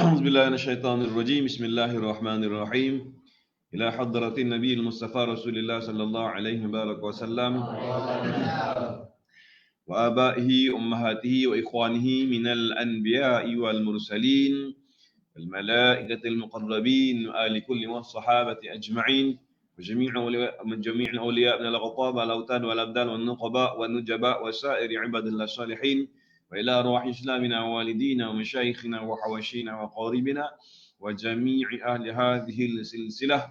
أعوذ بالله من الشيطان الرجيم بسم الله الرحمن الرحيم إلى حضرة النبي المصطفى رسول الله صلى الله عليه وسلم وآبائه أمهاته وإخوانه من الأنبياء والمرسلين الملائكة المقربين وآل كل والصحابة أجمعين وجميع أولياء من الأغطاب والأوتاد والأبدال والنقباء والنجباء وسائر عباد الله الصالحين وإلى أرواح إسلامنا ووالدينا ومشايخنا وحواشينا وقاربنا وجميع أهل هذه السلسلة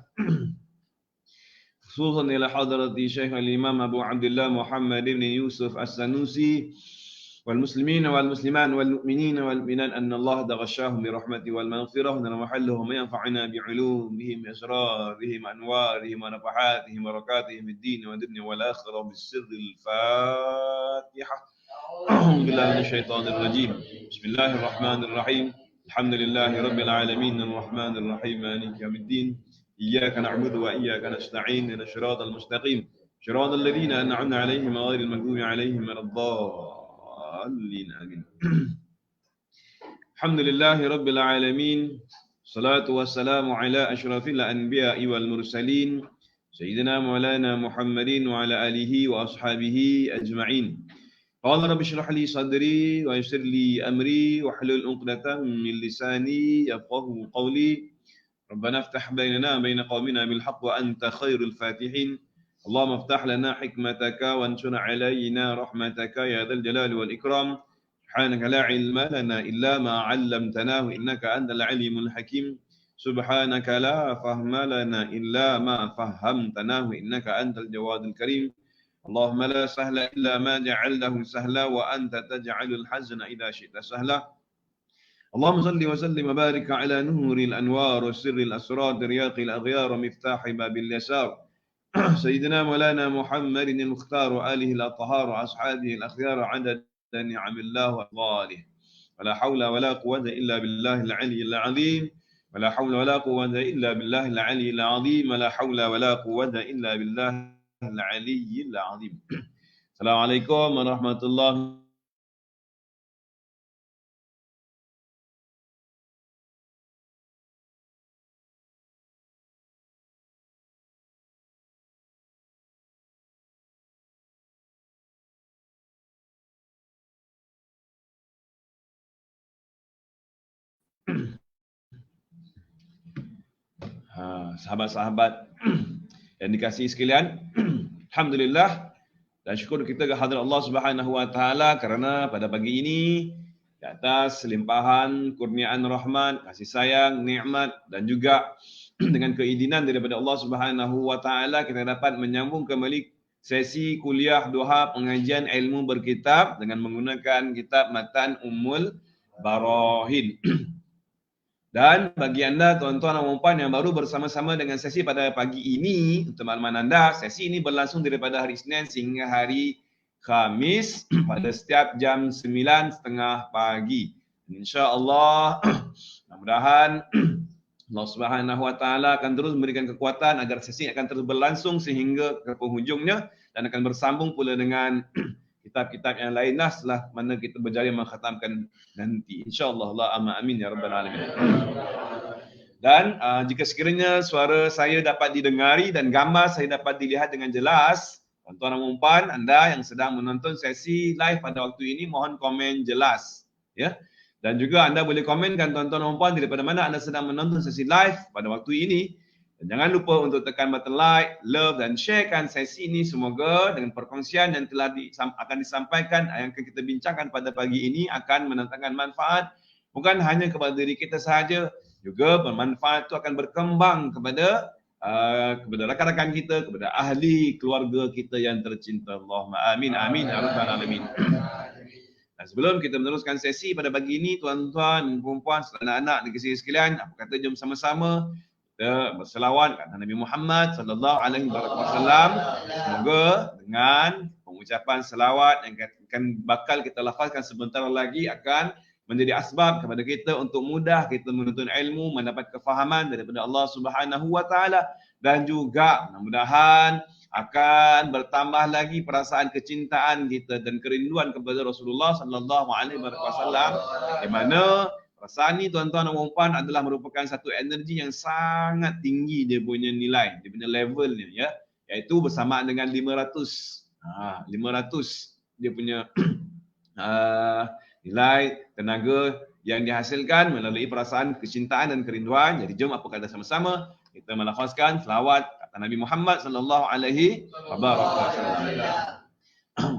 خصوصا إلى حضرة شيخ الإمام أبو عبد الله محمد بن يوسف السنوسي والمسلمين والمسلمات والمؤمنين والمؤمنات أن الله تغشاهم برحمته والمغفرة ونرحلهم وينفعنا بعلومهم أسرارهم أنوارهم ونفحاتهم بركاتهم في الدين والدنيا والآخرة بالسر الفاتحة. أعوذ بالله من الشيطان الرجيم بسم الله الرحمن الرحيم الحمد لله رب العالمين الرحمن الرحيم مالك يوم الدين إياك نعبد وإياك نستعين إلى الصراط المستقيم صراط الذين أنعمنا عليهم غير المغضوب عليهم ولا الضالين آمين. الحمد لله رب العالمين الصلاة والسلام على أشرف الأنبياء والمرسلين سيدنا مولانا محمد وعلى آله وأصحابه أجمعين. قال رب اشرح لي صدري ويسر لي أمري واحلل عقدة من لساني يفقهوا قولي ربنا افتح بيننا وبين قومنا بالحق وأنت خير الفاتحين. اللهم افتح لنا حكمتك وانشر علينا رحمتك يا ذا الجلال والإكرام. سبحانك لا علم لنا إلا ما علمتناه إنك أنت العليم الحكيم. سبحانك لا فهم لنا إلا ما فهمتناه إنك أنت الجواد الكريم. اللهم لا سهل إلا ما جعلته سهلا وأنت تجعل الحزن إذا شئت سهلا. اللهم صل وسلم وبارك على نور الأنوار والسر الأسرار رياق الأغيار مفتاح باب اليسار سيدنا مولانا محمد المختار وآله الأطهار وأصحابه الأخيار عدد نعم الله وأفضاله. ولا حول ولا قوة إلا بالله العلي العظيم. ولا حول ولا قوة إلا بالله العلي العظيم. ولا حول ولا قوة إلا بالله العلي العظيم. السلام عليكم ورحمة الله. Sahabat-sahabat yang dikasihi sekalian, alhamdulillah dan syukur kita ke hadirat Allah Subhanahu wa taala kerana pada pagi ini di atas limpahan kurniaan rahmat, kasih sayang, nikmat dan juga dengan keizinan daripada Allah Subhanahu wa taala kita dapat menyambung kembali sesi kuliah duha pengajian ilmu berkitab dengan menggunakan kitab Matan Ummul Barahin. Dan bagi anda tuan-tuan dan puan yang baru bersama-sama dengan sesi pada pagi ini, untuk makluman anda, sesi ini berlangsung daripada hari Isnin sehingga hari Khamis pada setiap jam 9.30 pagi. InsyaAllah, mudah-mudahan Allah Subhanahu wa taala akan terus memberikan kekuatan agar sesi akan terus berlangsung sehingga ke penghujungnya dan akan bersambung pula dengan kitab-kitab yang lain setelah mana kita berjaya mengkhatamkan nanti. InsyaAllah. Allah amin ya rabbal alamin. Dan jika sekiranya suara saya dapat didengari dan gambar saya dapat dilihat dengan jelas, tuan-tuan dan puan anda yang sedang menonton sesi live pada waktu ini mohon komen jelas, ya. Dan juga anda boleh komenkan tuan-tuan dan puan daripada mana anda sedang menonton sesi live pada waktu ini. Dan jangan lupa untuk tekan button like, love dan sharekan sesi ini. Semoga dengan perkongsian yang telah akan disampaikan yang akan kita bincangkan pada pagi ini akan mendatangkan manfaat bukan hanya kepada diri kita sahaja, juga bermanfaat itu akan berkembang kepada rakan-rakan kita, kepada ahli keluarga kita yang tercinta. Allahumma amin amin ya rabbal alamin. Dan sebelum kita meneruskan sesi pada pagi ini, tuan-tuan, puan-puan, anak-anak dikasihi sekalian, apa kata jom sama-sama kita berselawat kepada Nabi Muhammad sallallahu alaihi wasallam. Semoga dengan pengucapan selawat yang bakal kita lafazkan sebentar lagi akan menjadi asbab kepada kita untuk mudah kita menuntut ilmu, mendapat kefahaman daripada Allah Subhanahu wa taala dan juga mudah-mudahan akan bertambah lagi perasaan kecintaan kita dan kerinduan kepada Rasulullah sallallahu alaihi wasallam, di mana Perasaan ni tuan-tuan dan puan adalah merupakan satu energi yang sangat tinggi dia punya nilai, dia punya levelnya ya, iaitu bersamaan dengan 500. 500 dia punya nilai tenaga yang dihasilkan melalui perasaan kecintaan dan kerinduan. Jadi jom apa kata sama-sama kita melafazkan selawat kata Nabi Muhammad sallallahu alaihi wasallam.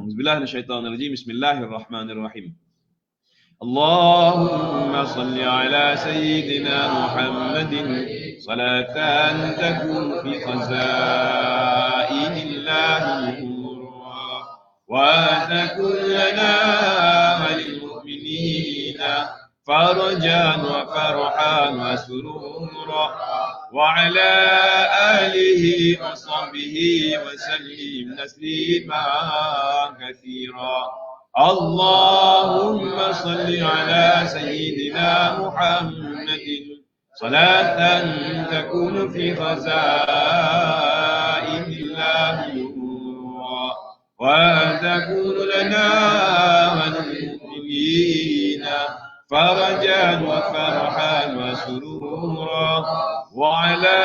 Bismillahirrahmanirrahim. Bismillahirrahmanirrahim. Allahumma salli ala sayyidina Muhammadin salatan takun fi khazainillahi wa takun lana walil mu'minina farajan wa farhan wa surura wa ala alihi wa sahbihi wa sallim tasliman katsira. Allahumma salli ala sayyidina Muhammadin salatan takunu fi khazainillahi wa takunu lana walil mu'minina farajan wa farhan wa surura wa ala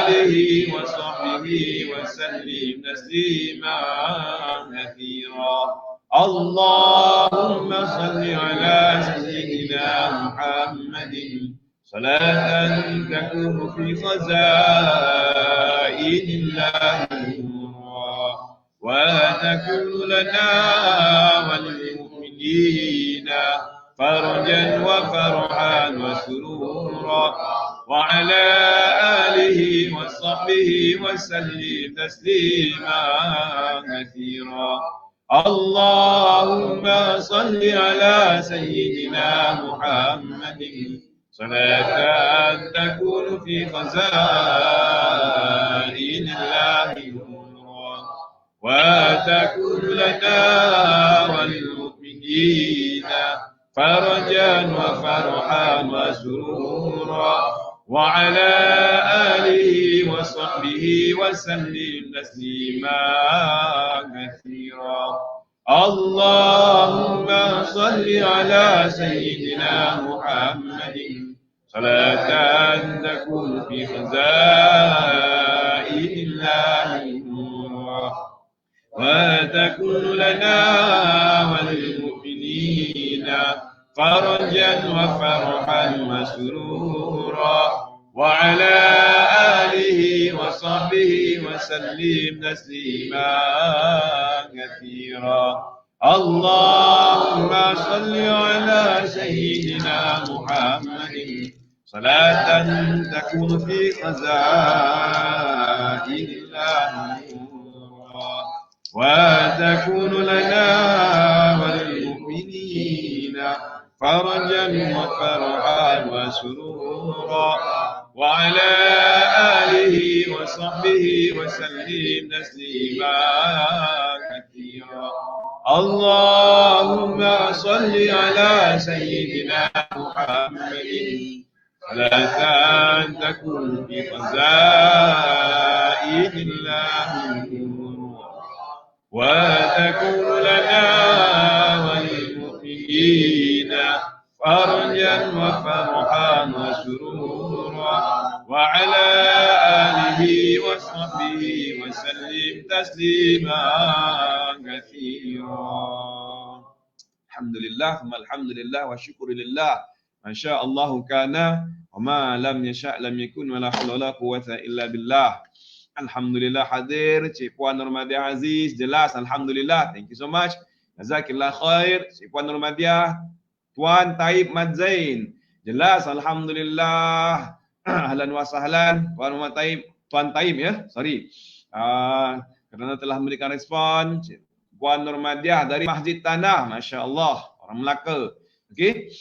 alihi wa sahbihi wa sallim tasliman katsira. Allahumma salli ala sayyidina Muhammadin salatan takunu fi khazainillahi wa takunu lana walil mu'minina farajan wa farhan wa surura wa ala alihi wa sahbihi wa sallim tasliman katsira. Allahumma salli ala sayyidina Muhammadin salatan takunu fi khazainillahi wa takunu lana walil mu'minina farajan wa farhan wa surura wa ala alihi wa sahbihi wa sallim tasliman katsira. Allahumma salli ala sayyidina Muhammadin salatan takunu fi khazainillahi wa takunu lana walil mu'minina farajan wa farhan wa surura wa ala alihi wa sahbihi wa sallim tasliman katsira. Allahumma salli ala sayyidina Muhammadin salatan takunu fi khazainillahi wa takunu lana walil mu'minina farajan wa farhan wa surura wa ala alihi wa sahbihi wa sallim tasliman katsira. Allahumma salli ala sayyidina Muhammadin salatan takunu fi khazainillahi wa takunu lana walil mu'minina farajan wa farhan wa surura wa ala alihi wa sahbihi wa sallim tasliman katsira. Alhamdulillah, alhamdulillah wa syukurillah. Masyaallah kana wa ma lam yasha' lam yakun wa la haula wa la quwwata illa billah. Alhamdulillah hadir Cik Puan Nurmadiah Aziz, jelas alhamdulillah. Thank you so much. Jazakillah khair Cik Puan Nurmadiah. Tuan Taib Madzain, jelas alhamdulillah. Ahlan wa sahlan Puan Taib, Tuan Taib ya. Sorry. Kerana telah memberikan respon. Cik Puan Nurmadiah dari Masjid Tanah, masya-Allah, orang Melaka. Okey.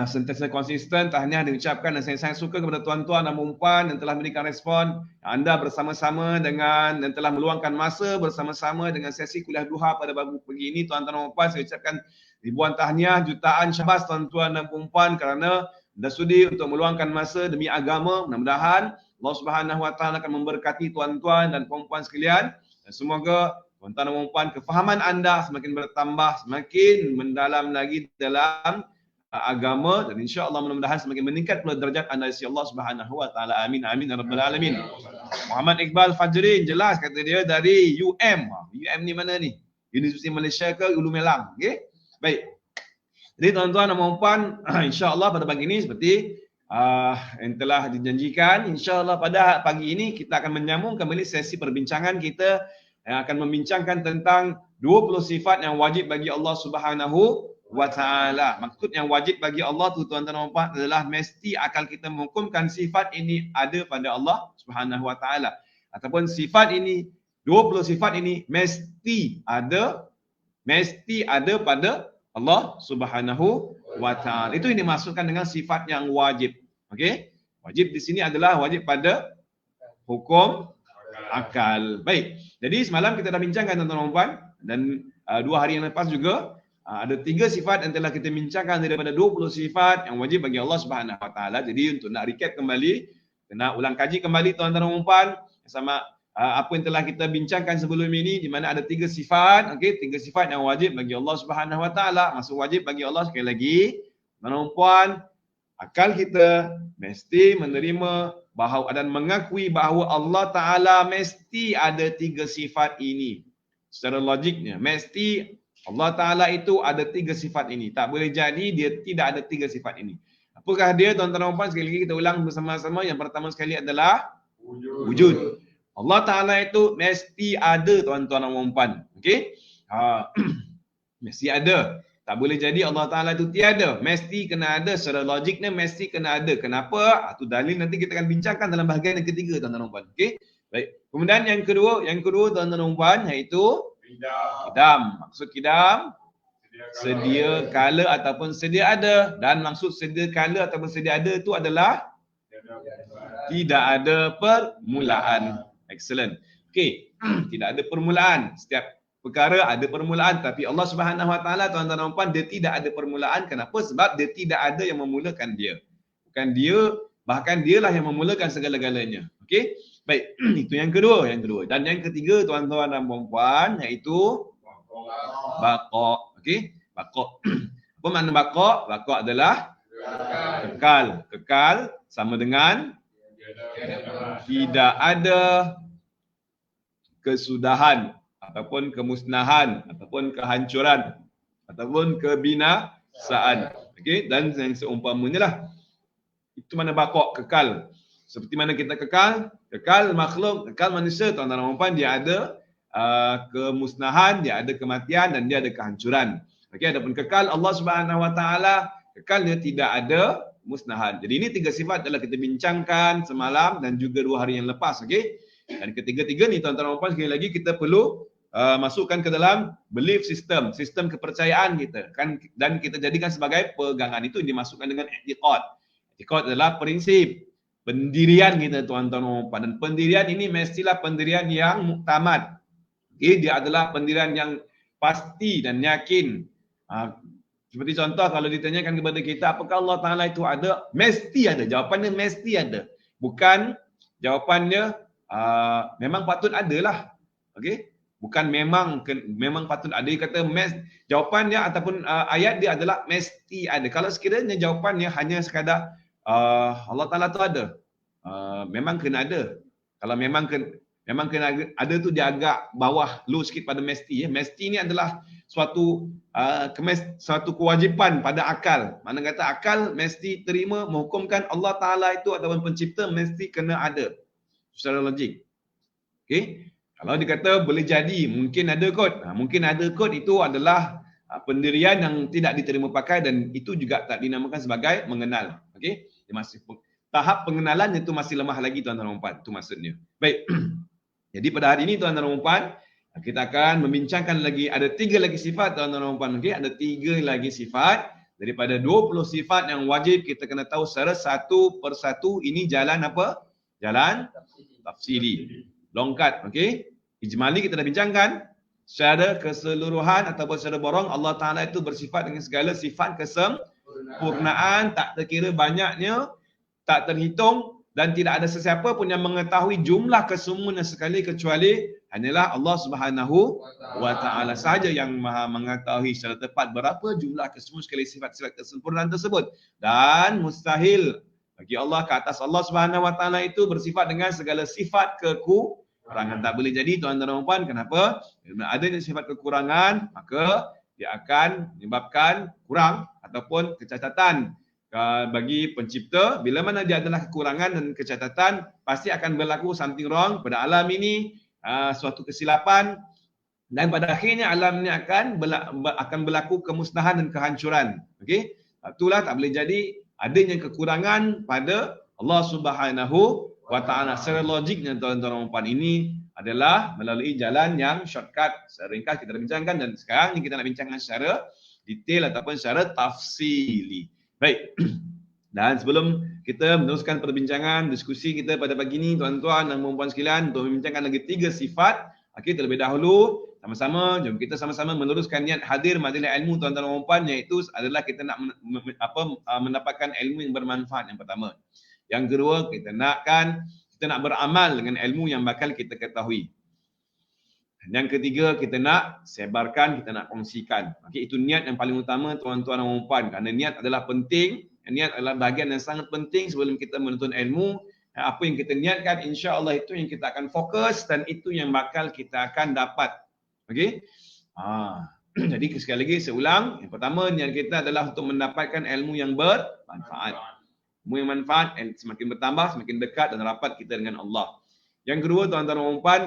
Sentiasa konsisten, tahniah diucapkan dan saya sangat suka kepada tuan-tuan dan puan yang telah memberikan respon. Anda bersama-sama dengan dan telah meluangkan masa bersama-sama dengan sesi kuliah duha pada pagi ini. Tuan-tuan dan puan, saya ucapkan ribuan tahniah, jutaan syabas tuan-tuan dan puan kerana anda sudi untuk meluangkan masa demi agama. Mudah-mudahan Allah Subhanahu Wa Taala akan memberkati tuan-tuan dan puan sekalian dan semoga tuan-tuan dan puan kefahaman anda semakin bertambah, semakin mendalam lagi dalam agama, dan insya-Allah mudah-mudahan semakin meningkat pula derajat anda di Allah Subhanahu wa taala. Amin amin ya rabbal alamin. Muhammad Iqbal Fajrin jelas kata dia dari UM. UM ni mana ni? Universiti Malaysia ke Ulu Melang? Okey. Baik. Jadi tuan-tuan dan puan, insya-Allah pada pagi ini seperti yang telah dijanjikan, insya-Allah pada pagi ini kita akan menyambung kembali sesi perbincangan kita yang akan membincangkan tentang 20 sifat yang wajib bagi Allah Subhanahu wa taala. Maksud yang wajib bagi Allah tu tuan-tuan dan puan adalah mesti akal kita menghukumkan sifat ini ada pada Allah Subhanahu wa taala, ataupun sifat ini 20 sifat ini mesti ada pada Allah Subhanahu wa taala. Itu yang dimaksudkan dengan sifat yang wajib. Okey? Wajib di sini adalah wajib pada hukum akal. Baik. Jadi semalam kita dah bincangkan tuan-tuan dan puan, dan 2 hari yang lepas juga ada 3 sifat yang telah kita bincangkan daripada 20 sifat yang wajib bagi Allah Subhanahu wa taala. Jadi untuk nak recap kembali, kena ulang kaji kembali tuan-tuan dan puan sama apa yang telah kita bincangkan sebelum ini, di mana ada 3 sifat, okey, 3 sifat yang wajib bagi Allah Subhanahu wa taala. Maksud wajib bagi Allah sekali lagi, tuan-tuan dan puan, akal kita mesti menerima bahawa dan mengakui bahawa Allah taala mesti ada 3 sifat ini. Secara logiknya mesti Allah taala itu ada 3 sifat ini. Tak boleh jadi dia tidak ada 3 sifat ini. Apakah dia tuan-tuan dan puan? Sekali lagi kita ulang bersama-sama. Yang pertama sekali adalah wujud. Allah Ta'ala itu mesti ada tuan-tuan dan puan. Okey? Mesti ada. Tak boleh jadi Allah Ta'ala itu tiada. Mesti kena ada. Secara logiknya mesti kena ada. Kenapa? Itu dalil nanti kita akan bincangkan dalam bahagian yang ketiga tuan-tuan dan puan. Okey? Baik. Kemudian yang kedua tuan-tuan dan puan, iaitu kidam. Maksud kidam, sedia kala ataupun sedia ada. Dan maksud sedia kala ataupun sedia ada itu adalah tidak ada permulaan. Excellent. Okey, tidak ada permulaan. Setiap perkara ada permulaan, tapi Allah Subhanahu wa taala tuan-tuan dan puan dia tidak ada permulaan. Kenapa? Sebab dia tidak ada yang memulakan dia. Bukan dia, bahkan dialah yang memulakan segala-galanya. Okey? Baik, itu yang kedua. Dan yang ketiga tuan-tuan dan puan iaitu baqa. Okey? Baqa. Apa makna baqa? Baqa adalah kekal. Kekal sama dengan tidak ada kesudahan ataupun kemusnahan ataupun kehancuran ataupun kebinasaan. Okey, dan yang seumpamanya lah. Itu mana baqa, kekal. Seperti mana kita kekal makhluk, kekal manusia tuan-tuan dan puan, dia ada kemusnahan, dia ada kematian dan dia ada kehancuran. Okey, adapun kekal Allah Subhanahu wa taala, kekal dia tidak ada musnahan. Jadi ini 3 sifat telah kita bincangkan semalam dan juga 2 hari yang lepas. Okey. Dan ketiga-tiga ni tuan-tuan dan puan, sekali lagi kita perlu masukkan ke dalam belief system, sistem kepercayaan kita kan, dan kita jadikan sebagai pegangan. Itu dimasukkan dengan i'tiqad. I'tiqad adalah prinsip pendirian kita tuan-tuan dan puan, dan pendirian ini mestilah pendirian yang muktamad. Okey, dia adalah pendirian yang pasti dan yakin. Seperti contoh kalau ditanyakan kepada kita apakah Allah Ta'ala itu ada, mesti ada. Jawapannya mesti ada. Bukan jawapannya memang patut ada lah. Okey? Bukan memang patut ada. Dia kata jawapannya ataupun ayat dia adalah mesti ada. Kalau sekiranya jawapannya hanya sekadar Allah Ta'ala tu ada, memang kena ada. Kalau memang kena ada tu dia agak bawah, low sikit pada mesti. Mesti ni adalah suatu kewajipan pada akal. Mana kata akal mesti terima menghukumkan Allah Ta'ala itu ataupun pencipta mesti kena ada secara logik. Okey, kalau dikata boleh jadi, mungkin ada kot. Mungkin ada kot itu adalah pendirian yang tidak diterima pakai, dan itu juga tak dinamakan sebagai mengenal. Okey, dia masih tahap pengenalan itu masih lemah lagi tuan-tuan dan puan. Itu maksudnya. Baik. Jadi pada hari ini tuan-tuan dan puan, kita akan membincangkan lagi, ada 3 lagi sifat tuan-tuan dan puan. Okey, ada 3 lagi sifat daripada 20 sifat yang wajib kita kena tahu secara satu persatu. Ini jalan apa? Jalan tafsiri. Longkat, okey. Ijmali kita dah bincangkan. Secara keseluruhan ataupun secara borong, Allah Ta'ala itu bersifat dengan segala sifat kesempurnaan, tak terkira banyaknya, tak terhitung, dan tidak ada sesiapa pun yang mengetahui jumlah kesemuanya sekali kecuali hanyalah Allah Subhanahu wa Ta'ala sahaja yang maha mengetahui secara tepat berapa jumlah kesemua sekali sifat-sifat kesempurnaan tersebut. Dan mustahil bagi Allah ke atas Allah Subhanahu wa Ta'ala itu bersifat dengan segala sifat kekurangan. Tak boleh jadi tuan-tuan dan puan. Kenapa? Bila adanya sifat kekurangan, maka dia akan menyebabkan kurang ataupun kecacatan bagi pencipta. Bila mana dia adalah kekurangan dan kecacatan, pasti akan berlaku something wrong pada alam ini, suatu kesilapan, dan pada akhirnya alam ini akan berlaku kemusnahan dan kehancuran. Okey, itulah tak boleh jadi adanya kekurangan pada Allah Subhanahu wa Ta'ala. Secara logiknya tuan-tuan dan puan, ini adalah melalui jalan yang shortcut. Secara ringkas kita dah bincangkan, dan sekarang ni kita nak bincangkan secara detail ataupun secara tafsili. Baik. Dan sebelum kita meneruskan perbincangan diskusi kita pada pagi ini, tuan-tuan dan puan-puan sekalian, untuk membincangkan lagi 3 sifat, okey, terlebih dahulu sama-sama jom kita sama-sama meluruskan niat hadir majlis ilmu tuan-tuan dan puan-puan, iaitu adalah kita nak mendapatkan ilmu yang bermanfaat yang pertama. Yang kedua, kita nak beramal dengan ilmu yang bakal kita ketahui. Yang ketiga, kita nak sebarkan, kita nak kongsikan. Okey, itu niat yang paling utama tuan-tuan dan puan, kerana niat adalah penting. Niat adalah bahagian yang sangat penting sebelum kita menuntut ilmu. Apa yang kita niatkan, insya-Allah itu yang kita akan fokus dan itu yang bakal kita akan dapat. Okey? Jadi sekali lagi saya ulang, yang pertama niat kita adalah untuk mendapatkan ilmu yang bermanfaat. Ilmu yang manfaat semakin bertambah, semakin dekat dan rapat kita dengan Allah. Yang kedua, tuan-tuan dan puan,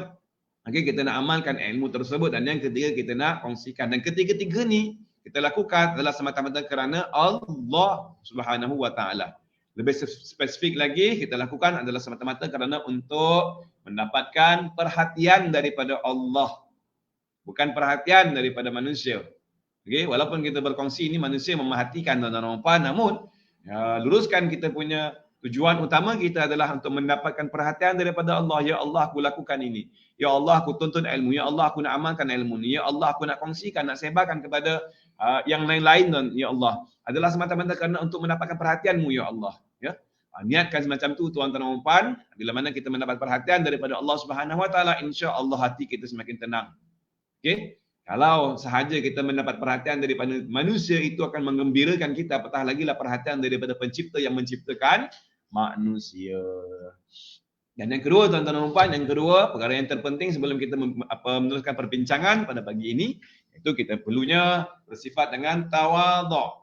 okey, kita nak amalkan ilmu tersebut, dan yang ketiga kita nak kongsikan. Dan ketiga-tiga ni kita lakukan adalah semata-mata kerana Allah Subhanahu wa Ta'ala. Lebih spesifik lagi, kita lakukan adalah semata-mata kerana untuk mendapatkan perhatian daripada Allah, bukan perhatian daripada manusia. Okey, walaupun kita berkongsi ini manusia memerhatikan tuan-tuan dan puan, namun luruskan kita punya tujuan utama kita adalah untuk mendapatkan perhatian daripada Allah. Ya Allah, aku lakukan ini. Ya Allah, aku tuntut ilmu. Ya Allah, aku nak amalkan ilmu ni. Ya Allah, aku nak kongsikan, nak sebarkan kepada yang lain-lain, dan ya Allah, adalah semata-mata kerana untuk mendapatkan perhatianmu, ya Allah. Ya, niatkan semacam tu tuan-tuan dan puan. Bila mana kita mendapat perhatian daripada Allah Subhanahu wa Ta'ala, insya-Allah hati kita semakin tenang. Okey, kalau sahaja kita mendapat perhatian daripada manusia, itu akan menggembirakan kita, apatah lagi lah perhatian daripada pencipta yang menciptakan manusia. Dan yang kedua tuan-tuan dan puan, yang kedua perkara yang terpenting sebelum kita meneruskan perbincangan pada pagi ini, itu kita perlunya bersifat dengan tawaduk.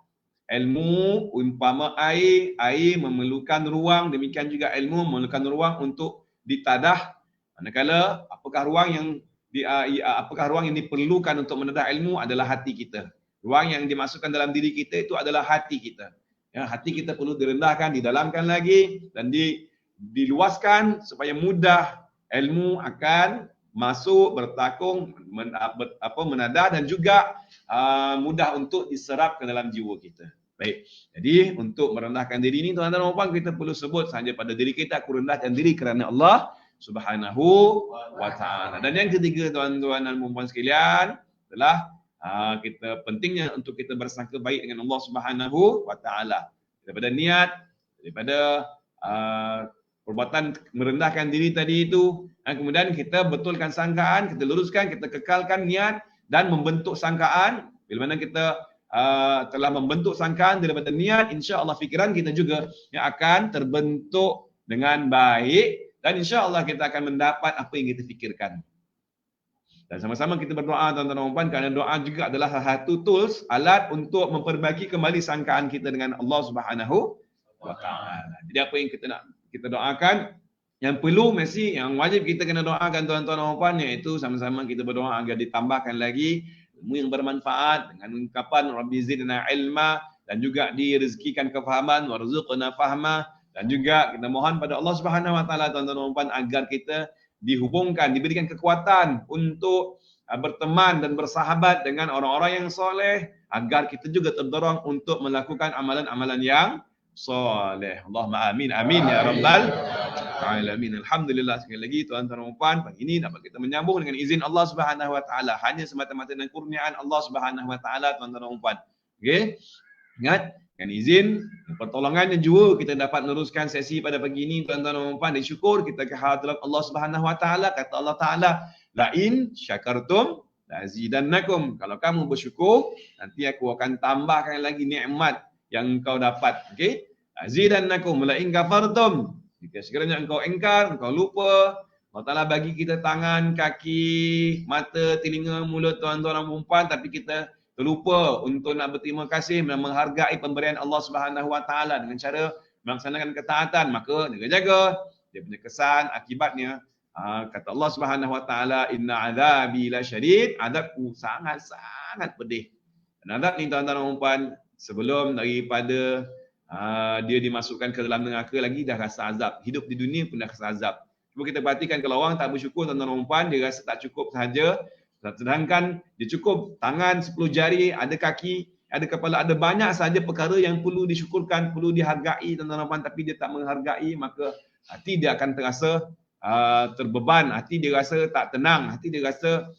Ilmu umpama air memerlukan ruang, demikian juga ilmu memerlukan ruang untuk ditadah. Manakala apakah ruang yang diperlukan untuk menadah ilmu adalah hati kita. Ruang yang dimasukkan dalam diri kita itu adalah hati kita. Ya, hati kita perlu direndahkan, didalamkan lagi dan diluaskan supaya mudah ilmu akan masuk, bertakung, menadah, dan juga mudah untuk diserap ke dalam jiwa kita. Baik, jadi untuk merendahkan diri ini tuan-tuan dan puan, kita perlu sebut saja pada diri kita, aku rendahkan diri kerana Allah Subhanahu wa Ta'ala. Dan yang ketiga tuan-tuan dan puan sekalian adalah kita pentingnya untuk kita bersangka baik dengan Allah Subhanahu wa Ta'ala. Daripada niat, daripada perbuatan merendahkan diri tadi itu, dan kemudian kita betulkan sangkaan, kita luruskan, kita kekalkan niat dan membentuk sangkaan. Bila mana kita telah membentuk sangkaan daripada niat, insya-Allah fikiran kita juga yang akan terbentuk dengan baik, dan insya-Allah kita akan mendapat apa yang kita fikirkan. Dan sama-sama kita berdoa tuan-tuan dan puan, kerana doa juga adalah salah satu tools, alat untuk memperbaiki kembali sangkaan kita dengan Allah Subhanahu wa Ta'ala. Jadi apa yang kita doakan, yang perlu mesti, yang wajib kita kena doakan tuan-tuan dan puan, iaitu sama-sama kita berdoa agar ditambahkan lagi ilmu yang bermanfaat dengan ungkapan Rabbi zidna ilma, dan juga direzekikan kefahaman, warzuqna fahma, dan juga kita mohon pada Allah Subhanahu wa Ta'ala tuan-tuan dan puan agar kita dihubungkan, diberikan kekuatan untuk berteman dan bersahabat dengan orang-orang yang soleh, agar kita juga terdorong untuk melakukan amalan-amalan yang soleh. Allahumma amin, amin ya rabbal alamin. Alhamdulillah, sekali lagi tuan-tuan dan puan, pagi ini dapat kita menyambung dengan izin Allah Subhanahu wa Ta'ala, hanya semata-mata dengan kurniaan Allah Subhanahu wa Ta'ala tuan-tuan dan puan. Okey, ingat, dengan izin pertolongannya juga kita dapat meneruskan sesi pada pagi ini tuan-tuan dan puan. Dan syukur kita ke hadirat Allah Subhanahu wa Ta'ala. Kata Allah Ta'ala, La in syakartum lazidannakum. Kalau kamu bersyukur, nanti aku akan tambahkan lagi nikmat yang engkau dapat. Okey? Lazidannakum. La in kafartum. Jika sekiranya engkau engkar, engkau lupa, Allah Ta'ala bagi kita tangan, kaki, mata, telinga, mulut, tuan-tuan dan perempuan, tapi kita terlupa untuk nak berterima kasih dan menghargai pemberian Allah Subhanahu Wa Ta'ala dengan cara melaksanakan ketaatan, maka jaga-jaga dia punya kesan akibatnya. Kata Allah Subhanahu Wa Ta'ala, inna azabi lasyadid, azabku sangat-sangat pedih. Dan azab ni tuan-tuan dan perempuan, sebelum daripada dia dimasukkan ke dalam neraka lagi dah rasa azab. Hidup di dunia pun dah rasa azab. Cuba kita perhatikan kalau orang tak bersyukur tuan-tuan dan perempuan, dia rasa tak cukup sahaja. Sedangkan dia cukup tangan 10 jari, ada kaki, ada kepala, ada banyak sahaja perkara yang perlu disyukurkan, perlu dihargai tuan-tuan dan perempuan, tapi dia tak menghargai, maka hati dia akan terasa terbeban, hati dia rasa tak tenang, hati dia rasa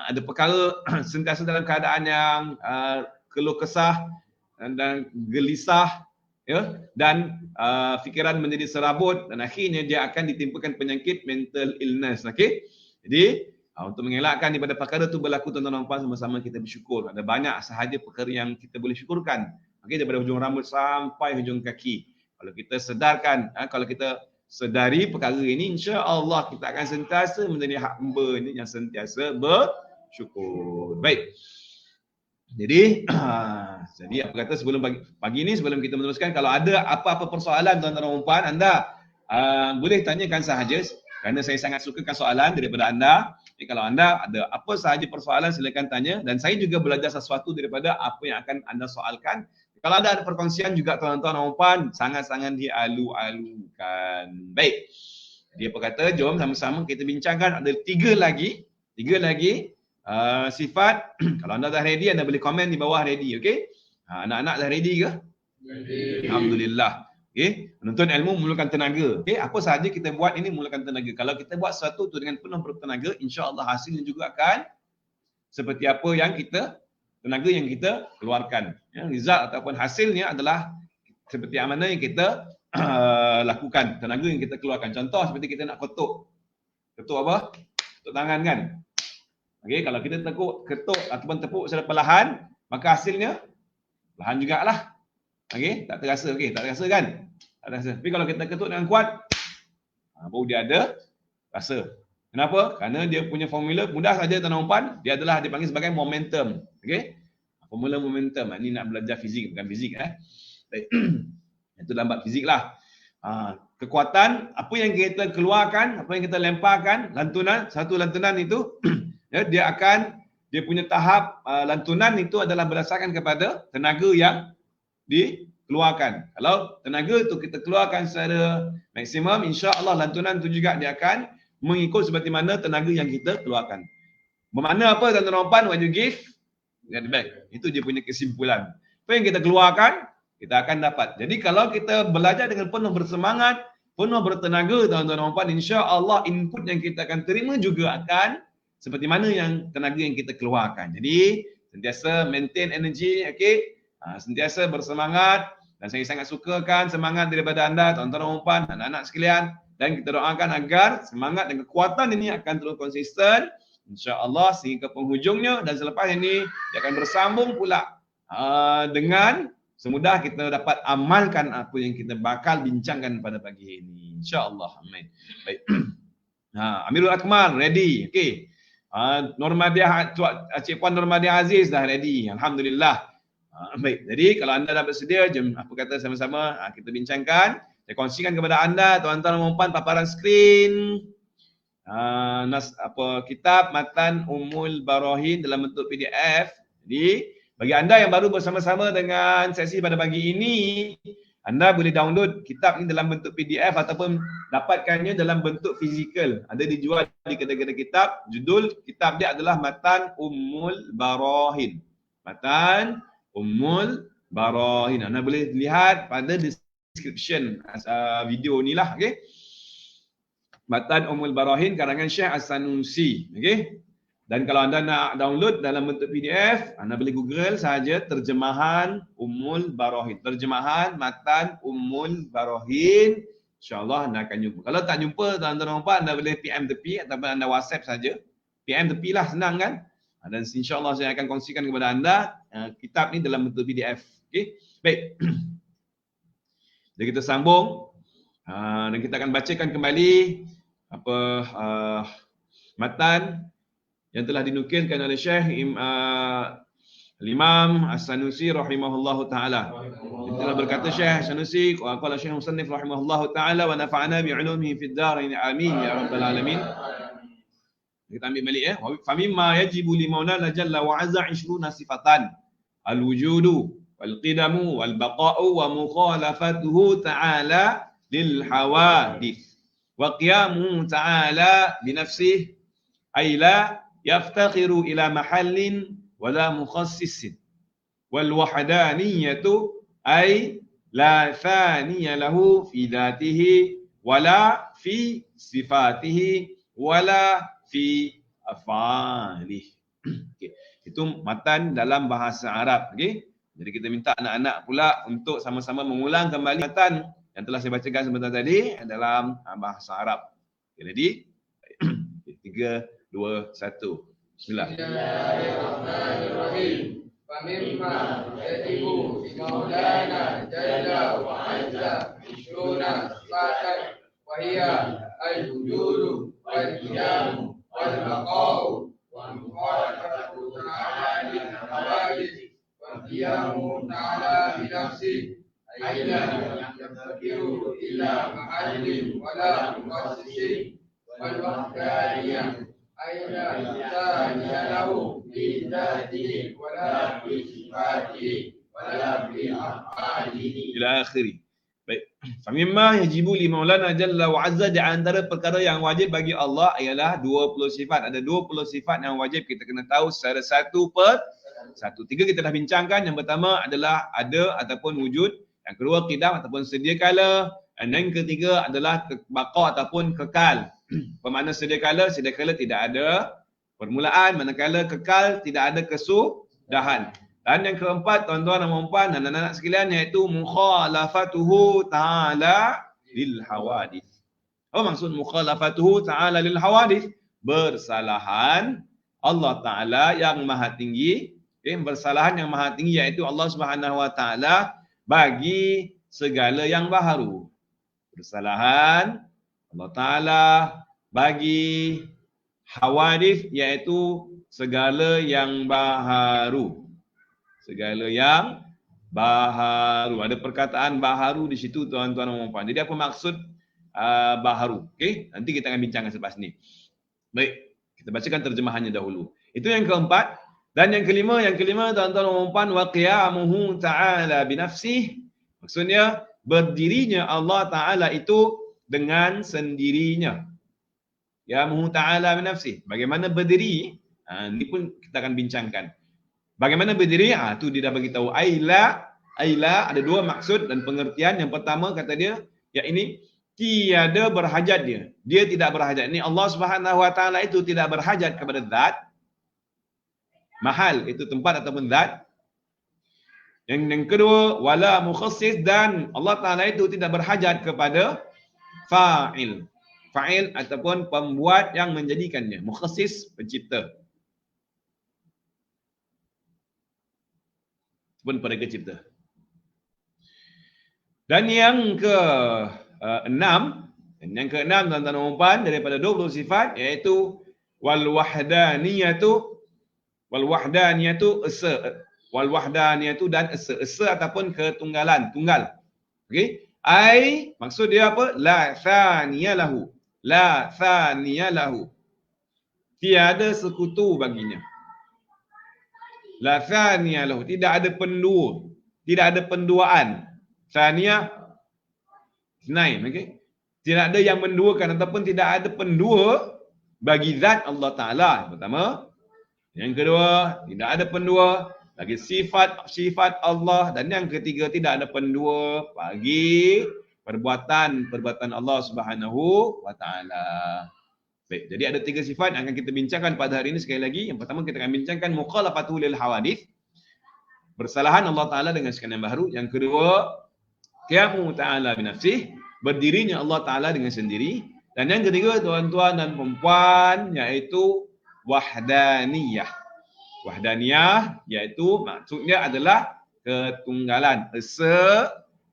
ada perkara sentiasa dalam keadaan yang keluh kesah dan gelisah, ya, dan fikiran menjadi serabut, dan akhirnya dia akan ditimpakan penyakit mental illness. Okey, jadi untuk mengelakkan daripada perkara itu berlaku, tuan-tuan dan puan, sama-sama kita bersyukur. Ada banyak sahaja perkara yang kita boleh syukurkan. Okey, daripada hujung rambut sampai hujung kaki. Kalau kita sedarkan, kalau kita sedari perkara ini, insya-Allah kita akan sentiasa menjadi hamba ini yang sentiasa bersyukur. Baik. Jadi apa kata sebelum pagi ni, sebelum kita meneruskan, kalau ada apa-apa persoalan tuan-tuan dan puan, anda boleh tanyakan sahaja, kerana saya sangat sukakan soalan daripada anda. Jadi kalau anda ada apa sahaja persoalan, silakan tanya, dan saya juga belajar sesuatu daripada apa yang akan anda soalkan. Kalau ada perkongsian juga tuan-tuan dan puan, sangat-sangat dialu-alukan. Baik. Jadi apa kata, jom sama-sama kita bincangkan. Ada tiga lagi sifat. Kalau anda dah ready, anda boleh komen di bawah ready, okey? Anak-anak dah ready ke? Ready. Alhamdulillah. Okey, menuntut ilmu memerlukan tenaga. Okey, apa sahaja kita buat ini memerlukan tenaga. Kalau kita buat sesuatu tu dengan penuh bertenaga, insya-Allah hasilnya juga akan seperti apa yang kita tenaga yang kita keluarkan. Ya, result ataupun hasilnya adalah seperti mana yang kita lakukan, tenaga yang kita keluarkan. Contoh seperti kita nak ketuk apa? Ketuk tangan kan? Okey, kalau kita ketuk ataupun tepuk secara perlahan, maka hasilnya perlahan jugalah. Okey, tak terasa. Okey, tak terasa kan? Tak terasa. Tapi kalau kita ketuk dengan kuat, baru dia ada rasa. Kenapa? Kerana dia punya formula mudah saja tuan-tuan puan, dia dipanggil sebagai momentum. Okey? Formula momentum. Ini nak belajar fizik, bukan fizik Itu dalam bab fizik lah. Kekuatan apa yang kita keluarkan, apa yang kita lemparkan, lantunan, satu lantunan itu ya, dia punya tahap lantunan itu adalah berdasarkan kepada tenaga yang dikeluarkan. Kalau tenaga itu kita keluarkan secara maksimum, insya-Allah lantunan itu juga dia akan mengikut seperti mana tenaga yang kita keluarkan. Bermakna apa tuan-tuan dan puan? When you give, get back. Itu dia punya kesimpulan. Apa yang kita keluarkan, kita akan dapat. Jadi kalau kita belajar dengan penuh bersemangat, penuh bertenaga tuan-tuan dan puan, insya-Allah input yang kita akan terima juga akan seperti mana yang tenaga yang kita keluarkan. Jadi sentiasa maintain energy, okey? Sentiasa bersemangat, dan saya sangat sukakan semangat daripada anda tuan-tuan dan puan, anak-anak sekalian, dan kita doakan agar semangat dan kekuatan ini akan terus konsisten, insya-Allah sehingga penghujungnya, dan selepas ini dia akan bersambung pula dengan semudah kita dapat amalkan apa yang kita bakal bincangkan pada pagi ini, insya-Allah. Amin. Baik. Amirul Akmal ready. Okey. Normadiah, Cik Puan Normadiah Aziz dah ready. Alhamdulillah. Baik, jadi kalau anda dah bersedia, jom apa kata sama-sama kita bincangkan. Saya kongsikan kepada anda tuan-tuan dan puan paparan skrin kitab Matan Ummul Barahin dalam bentuk PDF. Jadi bagi anda yang baru bersama-sama dengan sesi pada pagi ini, anda boleh download kitab ini dalam bentuk PDF ataupun dapatkannya dalam bentuk fizikal. Ada dijual di kedai-kedai kitab. Judul kitab dia adalah Matan Ummul Barahin. Matan Ummul Barahin. Anda boleh lihat pada description video ni lah. Okay? Matan Ummul Barahin karangan Syekh As-Sanusi. Okay? Dan kalau anda nak download dalam bentuk PDF, anda boleh Google sahaja terjemahan Ummul Barahin. Terjemahan Matan Ummul Barahin InsyaAllah anda akan jumpa. Kalau tak jumpa, tuan-tuan dan puan, anda boleh PM tepi ataupun anda WhatsApp saja. PM tepi lah, senang kan? Dan insyaAllah saya akan kongsikan kepada anda kitab ni dalam bentuk PDF. Okay? Baik. Jadi kita sambung. Dan kita akan bacakan kembali matan yang telah dinukilkan oleh Syekh Imam As-Sanusi rahimahullahu taala. Telah berkata Syekh Sanusi, qala Syekh Musannif rahimahullahu taala wa nafa'ana bi 'ulumihi fid dharain amin ya rabbal alamin. Kita ambil balik ya. Fa mimma yajibu li maulana jalla wa azza 20 sifatan. Al-wujudu wal qidamu wal baqa'u wa mukhalafatuhu ta'ala lil hawadith. Wa qiyamuhu ta'ala bi nafsihi ay la yaftakhiru ila mahallin wala mukhassisin wal wahdaniyatu ay la thaniya lahu fi dhatihi wala fi sifatihi wala fi af'alihi. Okay. Itu matan dalam bahasa Arab. Okay. Jadi kita minta anak-anak pula untuk sama-sama mengulang kembali matan yang telah saya bacakan sebentar tadi dalam bahasa Arab. Okay, jadi 3, 2, 1. Bismillah. Bismillahirrahmanirrahim. Famimma yajibu fi maulana jalla wa azza ishruna sifatan wa hiya al-wujudu wal qiyamu wal baqa'u wa mukhalafatu ta'ala lil hawadith wa qiyamu ta'ala bi nafsihi ayla yaftakiru illa mahallin wala mukhassisin wal wahdaniyah ayla thaniya lahu fi dhatihi wala fi sifatihi wala fi af'alihi ila akhiri. Baik. Famimma yajibu li maulana jalla wa azza, di antara perkara yang wajib bagi Allah ialah 20 sifat. Ada 20 sifat yang wajib kita kena tahu secara satu per satu. 3 kita dah bincangkan. Yang pertama adalah ada ataupun wujud. Yang kedua qidam ataupun sedia kala. Dan yang ketiga adalah baqa ataupun kekal. Bermakna sedia kala tidak ada permulaan, manakala kekal tidak ada kesudahan. Dan yang keempat, tuan-tuan dan puan dan anak-anak sekalian, iaitu mukhalafatuhu ta'ala lil hawadith. Apa maksud mukhalafatuhu ta'ala lil hawadith? Bersalahan Allah Ta'ala yang maha tinggi. Bersalahan yang maha tinggi iaitu Allah Subhanahu Wa Ta'ala bagi segala yang baharu. Bersalahan Allah Ta'ala bagi hawadith iaitu segala yang baharu. Segala yang baharu. Ada perkataan baharu di situ tuan-tuan dan puan. Jadi apa maksud baharu? Okey, nanti kita akan bincangkan selepas ni. Baik, kita bacakan terjemahannya dahulu. Itu yang keempat. Dan yang kelima tuan-tuan dan puan, wa qiyamuhu ta'ala bi nafsihi. Maksudnya berdirinya Allah Ta'ala itu dengan sendirinya. Ya Qiyamuhu ta'ala bi nafsihi. Bagaimana berdiri? Ini pun kita akan bincangkan. Bagaimana berdiri? Itu dia dah bagi tahu. Aila ada dua maksud dan pengertian. Yang pertama kata dia, ya ini tiada berhajat dia. Dia tidak berhajat. Ini Allah Subhanahu Wa Ta'ala itu tidak berhajat kepada zat. Mahal itu tempat ataupun zat. Yang kedua, wala mukhassis, dan Allah Ta'ala itu tidak berhajat kepada fa'il. Fa'il ataupun pembuat yang menjadikannya. Mukhassis, pencipta. Pun pada pencipta. Dan yang keenam, tuan-tuan dan puan, daripada 20 sifat, iaitu wal wahdaniyatu dan esa ataupun ketunggalan, tunggal. Okey? Maksud dia apa? La thaniya lahu. Tiada sekutu baginya. La thaniya lahu, tidak ada pendua, tidak ada penduaan. Thaniya nain, okey? Tidak ada yang menduakan ataupun tidak ada pendua bagi zat Allah Taala. Pertama. Yang kedua, tidak ada pendua bagi sifat Allah, dan yang ketiga tidak ada pendua bagi perbuatan Allah Subhanahu Wa Taala. Baik, jadi ada 3 sifat yang akan kita bincangkan pada hari ini sekali lagi. Yang pertama kita akan bincangkan mukhalafatu lil hawadith, bersalahan Allah Taala dengan sekalian yang baharu. Yang kedua, qiyamuhu ta'ala bi nafsihi, berdirinya Allah Ta'ala dengan sendiri. Dan yang ketiga, tuan-tuan dan perempuan, iaitu wahdaniyah. Wahdaniyah iaitu maksudnya adalah ketunggalan. Esa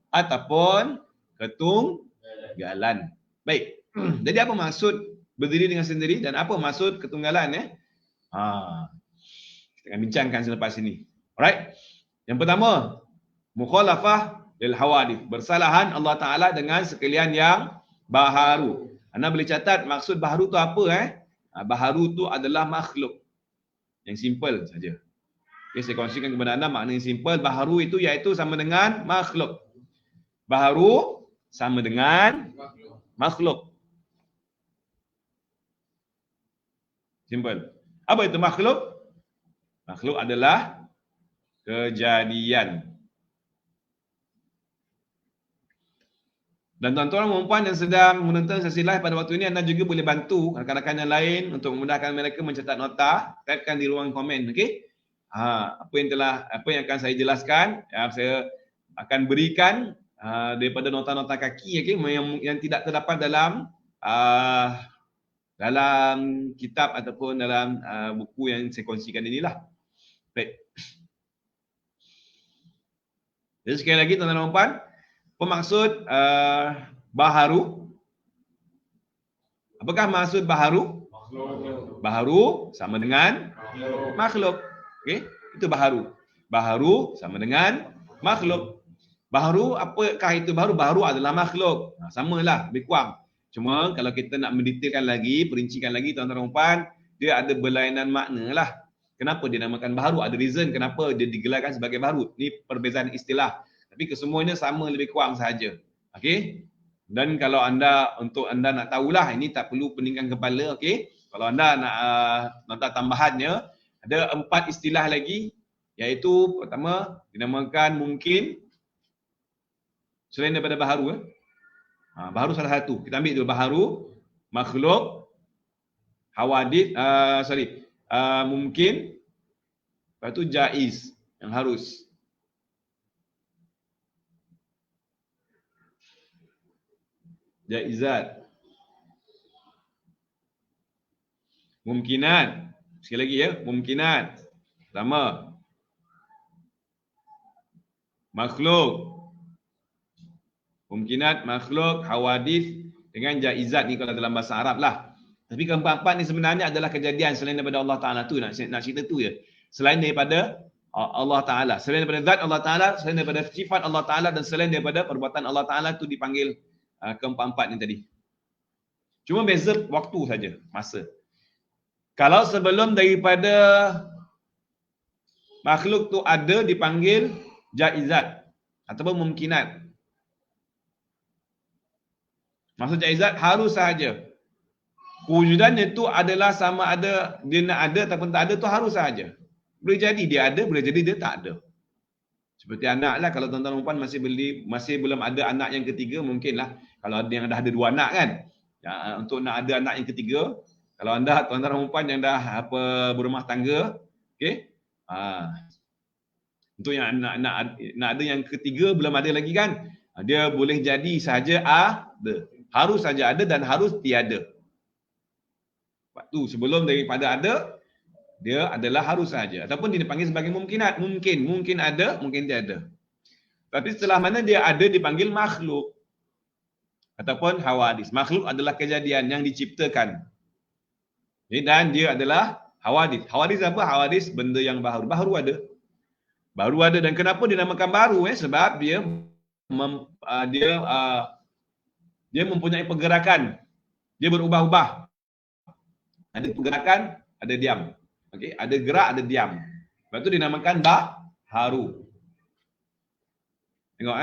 ataupun ketunggalan. Baik. Jadi apa maksud berdiri dengan sendiri dan apa maksud ketunggalan? Kita akan bincangkan selepas ini. Alright. Yang pertama, mukhalafah lil hawadith. Bersalahan Allah Ta'ala dengan sekalian yang baharu. Anda boleh catat maksud baharu tu apa? Baharu tu adalah makhluk. Yang simple saja. Okay, saya kongsikan kepada anda makna yang simple. Baharu itu iaitu sama dengan makhluk. Baharu sama dengan makhluk. Simple. Apa itu makhluk? Makhluk adalah kejadian. Dan tuan-tuan dan puan yang sedang menonton sesi live pada waktu ini, anda juga boleh bantu rakan-rakan yang lain untuk memudahkan mereka mencatat nota. Typekan di ruang komen, okey? Apa yang akan saya jelaskan, saya akan berikan daripada nota-nota kaki, okey, yang tidak terdapat dalam kitab ataupun dalam buku yang saya kongsikan inilah. Baik. Jadi sekali lagi tuan-tuan dan puan, apa maksud baharu? Apakah maksud baharu? Baharu sama dengan makhluk. Okey, itu baharu. Baharu sama dengan makhluk. Baharu, apakah itu baharu? Baharu adalah makhluk. Samalah, lebih kurang. Cuma kalau kita nak mendetailkan lagi, perincikan lagi tuan-tuan dan puan, dia ada berlainan makna lah. Kenapa dia namakan baharu? Ada reason kenapa dia digelarkan sebagai baharu. Ini perbezaan istilah. Tapi kesemuanya sama lebih kurang sahaja. Okey? Dan kalau untuk anda nak tahulah, ini tak perlu peningkan kepala, okey? Kalau anda nak nota tambahannya, ada 4 istilah lagi, iaitu pertama dinamakan mungkin selain daripada baharu. Baharu salah satu. Kita ambil dulu baharu, makhluk, hawadith, mungkin, lepas tu jaiz, yang harus. Jaizat. Mungkinat. Sekali lagi ya, mungkinat. Pertama. Makhluk. Mungkinat, makhluk, hawadith dengan jaizat ni kalau dalam bahasa Arab lah. Tapi keempat-empat ni sebenarnya adalah kejadian selain daripada Allah Ta'ala tu. Nak cerita tu je. Selain daripada Allah Ta'ala. Selain daripada zat Allah Ta'ala, selain daripada sifat Allah Ta'ala dan selain daripada perbuatan Allah Ta'ala tu dipanggil keempat-empat ni tadi. Cuma beza waktu saja, masa. Kalau sebelum daripada makhluk tu ada dipanggil jaizat ataupun mungkinat. Maksud jaizat harus sahaja. Kewujudannya tu adalah sama ada dia nak ada ataupun tak ada tu harus sahaja. Boleh jadi dia ada, boleh jadi dia tak ada. Seperti anak lah, kalau tuan-tuan dan puan masih belum ada anak yang ketiga, mungkinlah. Kalau ada yang dah ada 2 anak kan. Untuk nak ada anak yang ketiga, kalau anda tuan-tuan dan puan yang dah berumah tangga, okey. Untuk yang nak ada yang ketiga belum ada lagi kan. Dia boleh jadi sahaja ada. Harus saja ada dan harus tiada. Waktu sebelum daripada ada, dia adalah harus saja. Ataupun dia dipanggil sebagai mungkinat. Mungkin ada, mungkin tiada. Tapi setelah mana dia ada dipanggil makhluk. Ataupun hawadis. Makhluk adalah kejadian yang diciptakan. Dan dia adalah hawadis. Hawadis apa? Hawadis benda yang baru. Baru ada. Baru ada. Dan kenapa dinamakan baru? Sebab dia mempunyai pergerakan. Dia berubah-ubah. Ada pergerakan, ada diam. Okey, ada gerak, ada diam. Lepas tu dinamakan baharu. Tengok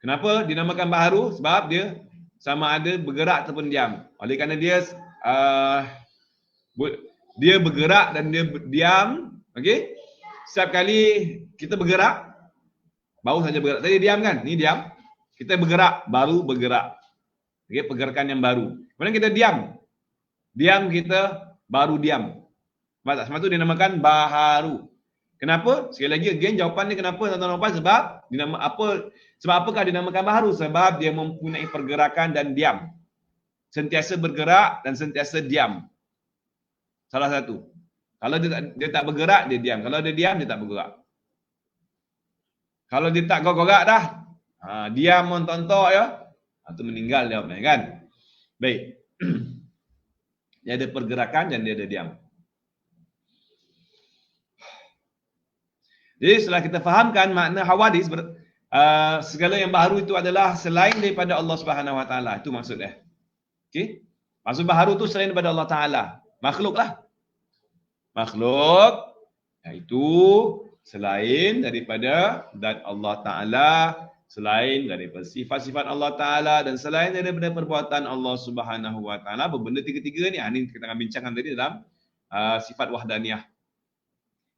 Kenapa dinamakan baharu? Sebab dia sama ada bergerak ataupun diam. Oleh kerana dia bergerak dan dia diam, okey? Setiap kali kita bergerak, baru saja bergerak. Tadi diam kan? Ni diam. Kita bergerak, baru bergerak. Okey, pergerakan yang baru. Kemudian kita diam. Diam kita baru diam. Sebab itu dinamakan baharu. Kenapa? Sekali lagi again jawapan ni kenapa tuan-tuan dan puan? Sebab dinama apa? Sebab apakah dinamakan baharu? Sebab dia mempunyai pergerakan dan diam. Sentiasa bergerak dan sentiasa diam. Salah satu. Kalau dia tak bergerak, dia diam. Kalau dia diam, dia tak bergerak. Kalau dia tak gerak dah, diam mentontok ya, itu meninggal jawabnya kan. Baik. Dia ada pergerakan dan dia ada diam. Jadi setelah kita fahamkan makna hawadis, segala yang baharu itu adalah selain daripada Allah Subhanahu Wa Taala. Itu maksud dia. Okey. Maksud baharu itu selain daripada Allah Taala. Makhluk lah. Makhluk iaitu selain daripada zat Allah Ta'ala, selain daripada sifat-sifat Allah Ta'ala dan selain daripada perbuatan Allah Subhanahu Wa Ta'ala. Benda tiga-tiga ni, ini kita akan bincangkan tadi dalam sifat wahdaniyah.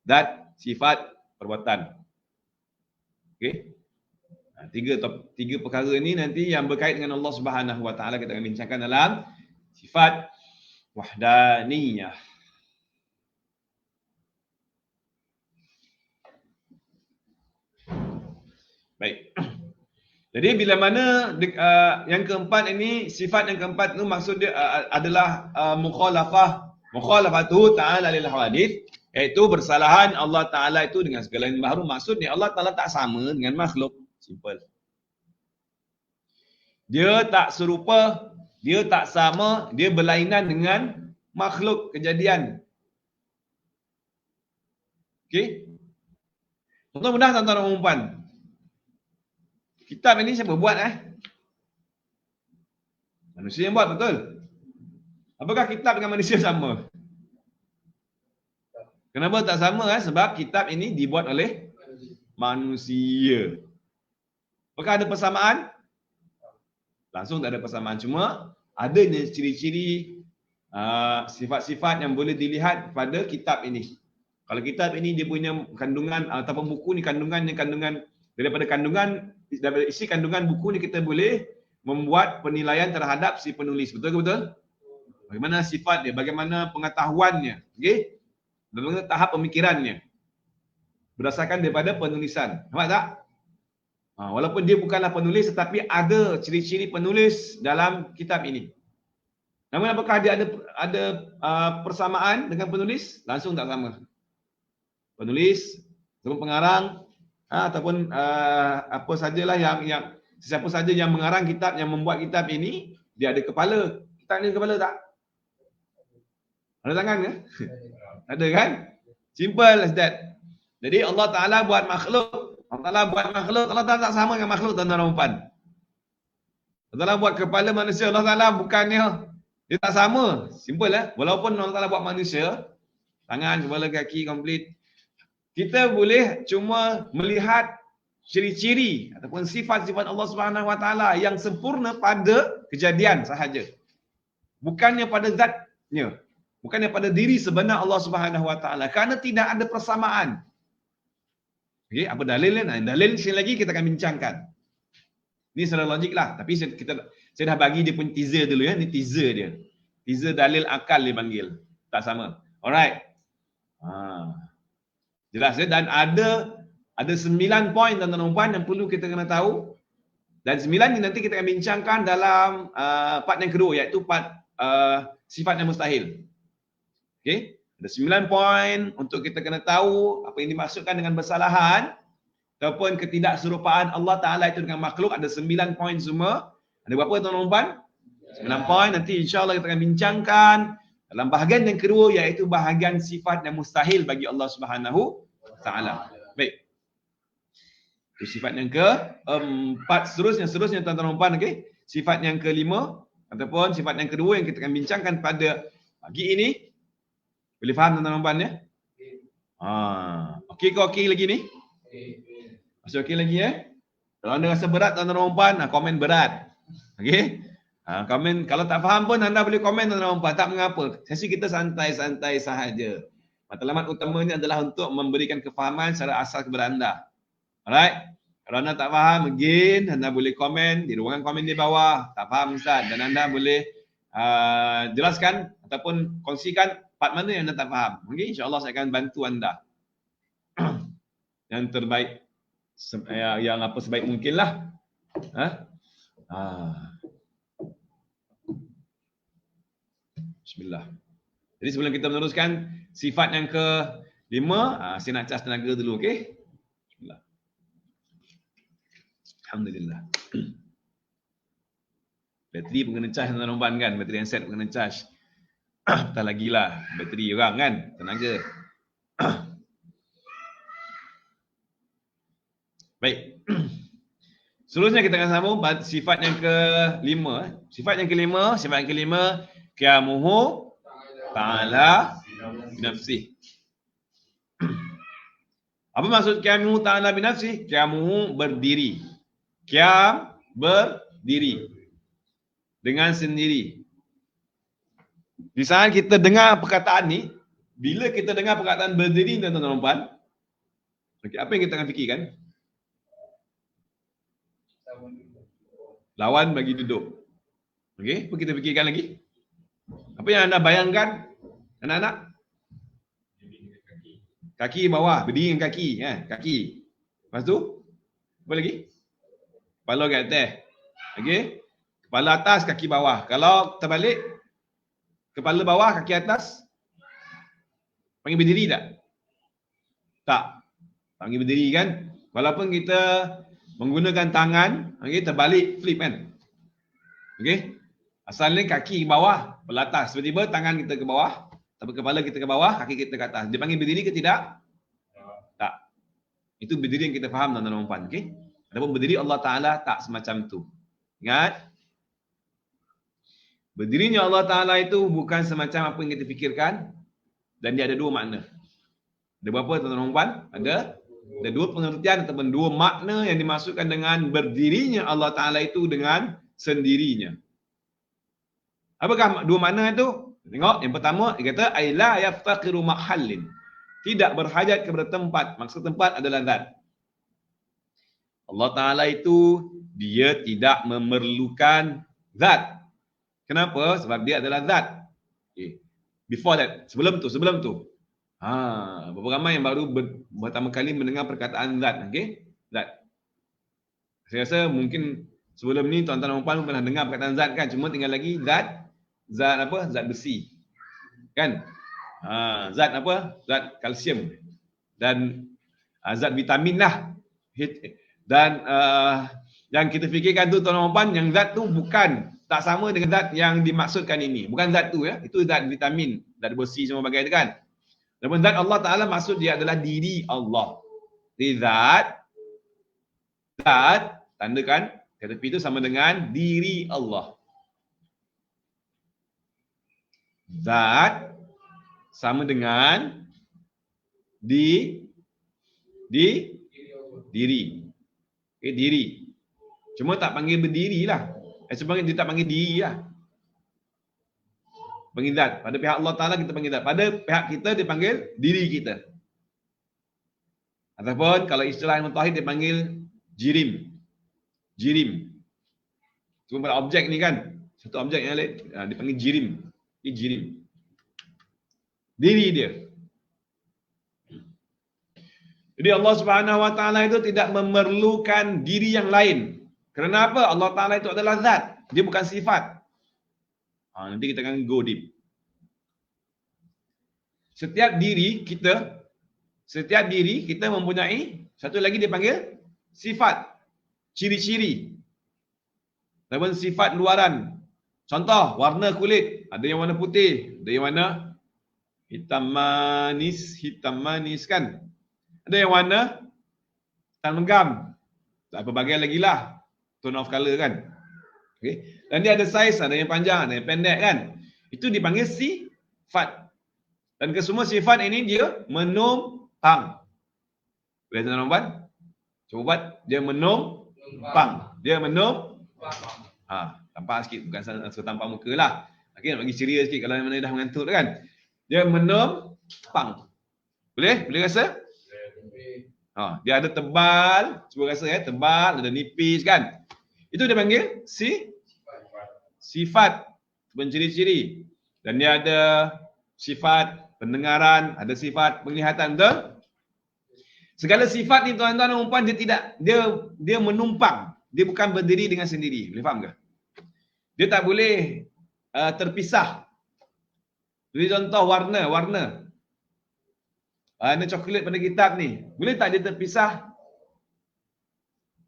Zat, sifat, perbuatan. Okey. Tiga perkara ni nanti yang berkait dengan Allah Subhanahu Wa Ta'ala kita akan bincangkan dalam sifat wahdaniyah. Baik. Jadi bila mana yang keempat ini, sifat yang keempat itu maksud dia adalah mukhalafatu ta'ala lil hawadith, iaitu bersalahan Allah Ta'ala itu dengan segala yang baharu. Maksudnya Allah Ta'ala tak sama dengan makhluk. Simple. Dia tak serupa, dia tak sama, dia berlainan dengan makhluk kejadian. Okey? Contoh mudah tuan-tuan dan puan. Kitab ini siapa buat Manusia yang buat, betul? Apakah kitab dengan manusia sama? Kenapa tak sama? Sebab kitab ini dibuat oleh manusia. Apakah ada persamaan? Langsung tak ada persamaan. Cuma adanya ciri-ciri sifat-sifat yang boleh dilihat pada kitab ini. Kalau kitab ini dia punya kandungan ataupun buku ni kandungan daripada isi kandungan buku ni kita boleh membuat penilaian terhadap si penulis. Betul ke betul? Bagaimana sifat dia, bagaimana pengetahuannya, okey? Bagaimana tahap pemikirannya. Berdasarkan daripada penulisan. Nampak tak? Walaupun dia bukanlah penulis tetapi ada ciri-ciri penulis dalam kitab ini. Namun apakah dia ada persamaan dengan penulis? Langsung tak sama. Penulis ataupun pengarang ataupun apa sajalah yang siapa saja yang mengarang kitab, yang membuat kitab ini, dia ada kepala. Kitab ni ada kepala tak? Ada tangan ke? Ada kan? Simple as that. Jadi Allah Ta'ala buat makhluk. Allah Ta'ala tak sama dengan makhluk tuan-tuan dan puan. Allah Ta'ala buat kepala manusia. Allah Ta'ala bukannya, dia tak sama. Simple Walaupun Allah Ta'ala buat manusia, tangan, kepala, kaki, komplit. Kita boleh cuma melihat ciri-ciri ataupun sifat-sifat Allah Subhanahu Wa Taala yang sempurna pada kejadian sahaja. Bukannya pada zatnya. Bukannya pada diri sebenar Allah Subhanahu Wa Taala. Kerana tidak ada persamaan. Okey, apa dalilnya? Dalil sekali lagi kita akan bincangkan. Ini secara logik lah. Tapi saya dah bagi dia pun teaser dulu ya. Ini teaser dia. Teaser dalil akal dia panggil. Tak sama. Alright. Jelas ya? Dan ada 9 poin tuan-tuan dan puan yang perlu kita kena tahu. Dan 9 ni nanti kita akan bincangkan dalam part yang kedua, iaitu part sifat yang mustahil. Okey? Ada 9 poin untuk kita kena tahu apa yang dimaksudkan dengan bersalahan ataupun ketidakserupaan Allah Ta'ala itu dengan makhluk. Ada 9 poin semua. Ada berapa tuan-tuan dan puan? 9 poin. Nanti insya-Allah kita akan bincangkan dalam bahagian yang kedua, iaitu bahagian sifat yang mustahil bagi Allah Subhanahu Ta'ala. Baik. Itu sifat yang keempat. Seterusnya tuan-tuan dan puan, okey. Sifat yang kelima ataupun sifat yang kedua yang kita akan bincangkan pada pagi ini. Boleh faham tuan-tuan dan puan ya? Okey ke okey lagi ni? Masih okey lagi ya? Kalau anda rasa berat tuan-tuan dan puan, komen berat. Okey? Komen, kalau tak faham pun anda boleh komen tuan-tuan dan puan, tak mengapa. Sesi kita santai-santai sahaja. Matlamat utamanya adalah untuk memberikan kefahaman secara asas kepada anda. Alright? Kalau anda tak faham, again, anda boleh komen di ruangan komen di bawah. Tak faham Ustaz. Dan anda boleh jelaskan ataupun kongsikan part mana yang anda tak faham. Okay? InsyaAllah saya akan bantu anda. yang terbaik, yang apa sebaik mungkin lah. Bismillah. Jadi sebelum kita meneruskan sifat yang ke-5, saya nak cas tenaga dulu, okey? Bismillah. Alhamdulillah. Bateri pun kena charge tuan-tuan kan, bateri handset pun kena charge. Tak lagi lah bateri orang kan, tenaga. Baik. Seterusnya kita akan sambung sifat yang ke-5. Sifat yang kelima, qiyamuhu ta'ala binafsih. Apa maksud qiyamuhu ta'ala binafsih? Qiyamuhu berdiri. Qiyam berdiri dengan sendiri. Di saat kita dengar perkataan ni, bila kita dengar perkataan berdiri tuan-tuan dan puan, okay, apa yang kita akan fikirkan? Lawan bagi duduk. Okey, apa kita fikirkan lagi? Apa yang anda bayangkan, anak-anak? Kaki bawah, berdiri dengan kaki, kaki. Lepas tu, apa lagi? Kepala kat atas. Okey? Kepala atas, kaki bawah. Kalau terbalik, kepala bawah, kaki atas, panggil berdiri tak? Tak. Panggil berdiri kan? Walaupun kita menggunakan tangan, okey, terbalik, flip kan? Okey? Asalnya kaki ke bawah, kepala atas. Tiba-tiba tangan kita ke bawah, tapi kepala kita ke bawah, kaki kita ke atas. Dia panggil berdiri ke tidak? Tak. Itu berdiri yang kita faham tuan-tuan dan puan, okey? Adapun berdiri Allah Taala tak semacam tu. Ingat? Berdirinya Allah Taala itu bukan semacam apa yang kita fikirkan, dan dia ada dua makna. Ada berapa tuan-tuan dan puan? Ada dua pengertian ataupun dua makna yang dimaksudkan dengan berdirinya Allah Ta'ala itu dengan sendirinya. Apakah dua makna itu? Tengok, yang pertama, dia kata, ay la yaftaqiru mahallin. Tidak berhajat kepada tempat. Maksud tempat adalah zat. Allah Ta'ala itu, dia tidak memerlukan zat. Kenapa? Sebab dia adalah zat. Okay. Before that, sebelum tu. Berapa ramai yang baru pertama kali mendengar perkataan zat, okey? Zat. Saya rasa mungkin sebelum ni tuan-tuan dan puan pernah dengar perkataan zat kan, cuma tinggal lagi zat apa? Zat besi. Kan? Zat apa? Zat kalsium dan zat vitamin lah. Dan yang kita fikirkan tu tuan-tuan dan puan, yang zat tu bukan tak sama dengan zat yang dimaksudkan ini. Bukan zat tu ya, itu zat vitamin, zat besi semua bagai tu kan. Dan zat Allah Ta'ala maksud dia adalah diri Allah. Jadi zat, tandakan, kata P itu sama dengan diri Allah. Zat sama dengan diri. Okay, diri. Cuma tak panggil berdiri lah. Sebenarnya dia tak panggil diri lah. Panggil zat. Pada pihak Allah Ta'ala kita panggil zat. Pada pihak kita dia panggil diri kita. Ataupun kalau istilah ilmu tauhid dia panggil jirim. Cuma pada objek ni kan. Satu objek yang lain dia panggil jirim. Ini jirim. Diri dia. Jadi Allah Subhanahu Wa Ta'ala itu tidak memerlukan diri yang lain. Kerana apa? Allah Ta'ala itu adalah zat. Dia bukan sifat. Nanti kita akan go deep. Setiap diri kita mempunyai satu lagi dia panggil sifat, ciri-ciri. Ataupun sifat luaran. Contoh, warna kulit. Ada yang warna putih, ada yang warna hitam manis kan. Ada yang warna hitam legam. Tak berbagai lagi lah. Tone of color kan. Okay. Dan dia ada saiz, ada yang panjang, ada yang pendek kan. Itu dipanggil sifat. Dan kesemua sifat ini dia menumpang. Boleh tuan-tuan? Cuba buat. Dia menumpang. Tampak sikit. Bukan setampang muka lah. Okay, nak bagi ceria sikit kalau mana dah mengantuk kan. Dia menumpang. Boleh? Boleh rasa? Dia ada tebal. Cuba rasa tebal. Ada nipis kan. Itu dia panggil sifat. Ciri-ciri. Dan dia ada sifat pendengaran, ada sifat penglihatan, betul? Segala sifat ni tuan-tuan dan puan dia menumpang. Dia bukan berdiri dengan sendiri. Boleh faham ke? Dia tak boleh terpisah. Jadi contoh warna. Warna coklat pada kitab ni. Boleh tak dia terpisah?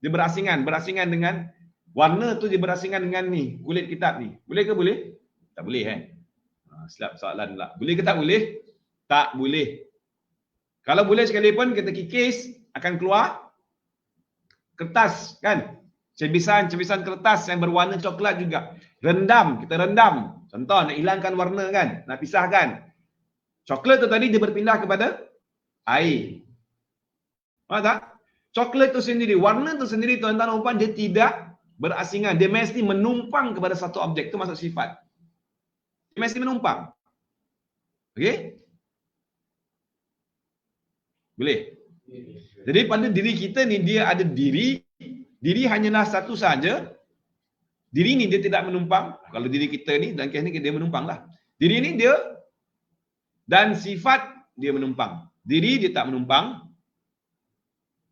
Dia berasingan dengan warna tu, dia berasingan dengan ni, kulit kitab ni. Boleh ke boleh? Tak boleh Silap soalan pula. Boleh ke tak boleh? Tak boleh. Kalau boleh sekalipun kita kikis, akan keluar kertas kan? Cebisan kertas yang berwarna coklat juga. Kita rendam. Contoh nak hilangkan warna kan? Nak pisahkan. Coklat tu tadi dia berpindah kepada air. Faham tak? Coklat tu sendiri, warna tu sendiri tuan-tuan dan puan, dia tidak berasingan. Dia mesti menumpang kepada satu objek. Itu maksud sifat. Dia mesti menumpang. Okey? Boleh? Jadi pada diri kita ni, dia ada diri. Diri hanyalah satu saja. Diri ni dia tidak menumpang. Kalau diri kita ni, dalam kes ni dia menumpang lah. Diri ni dia, dan sifat dia menumpang. Diri dia tak menumpang.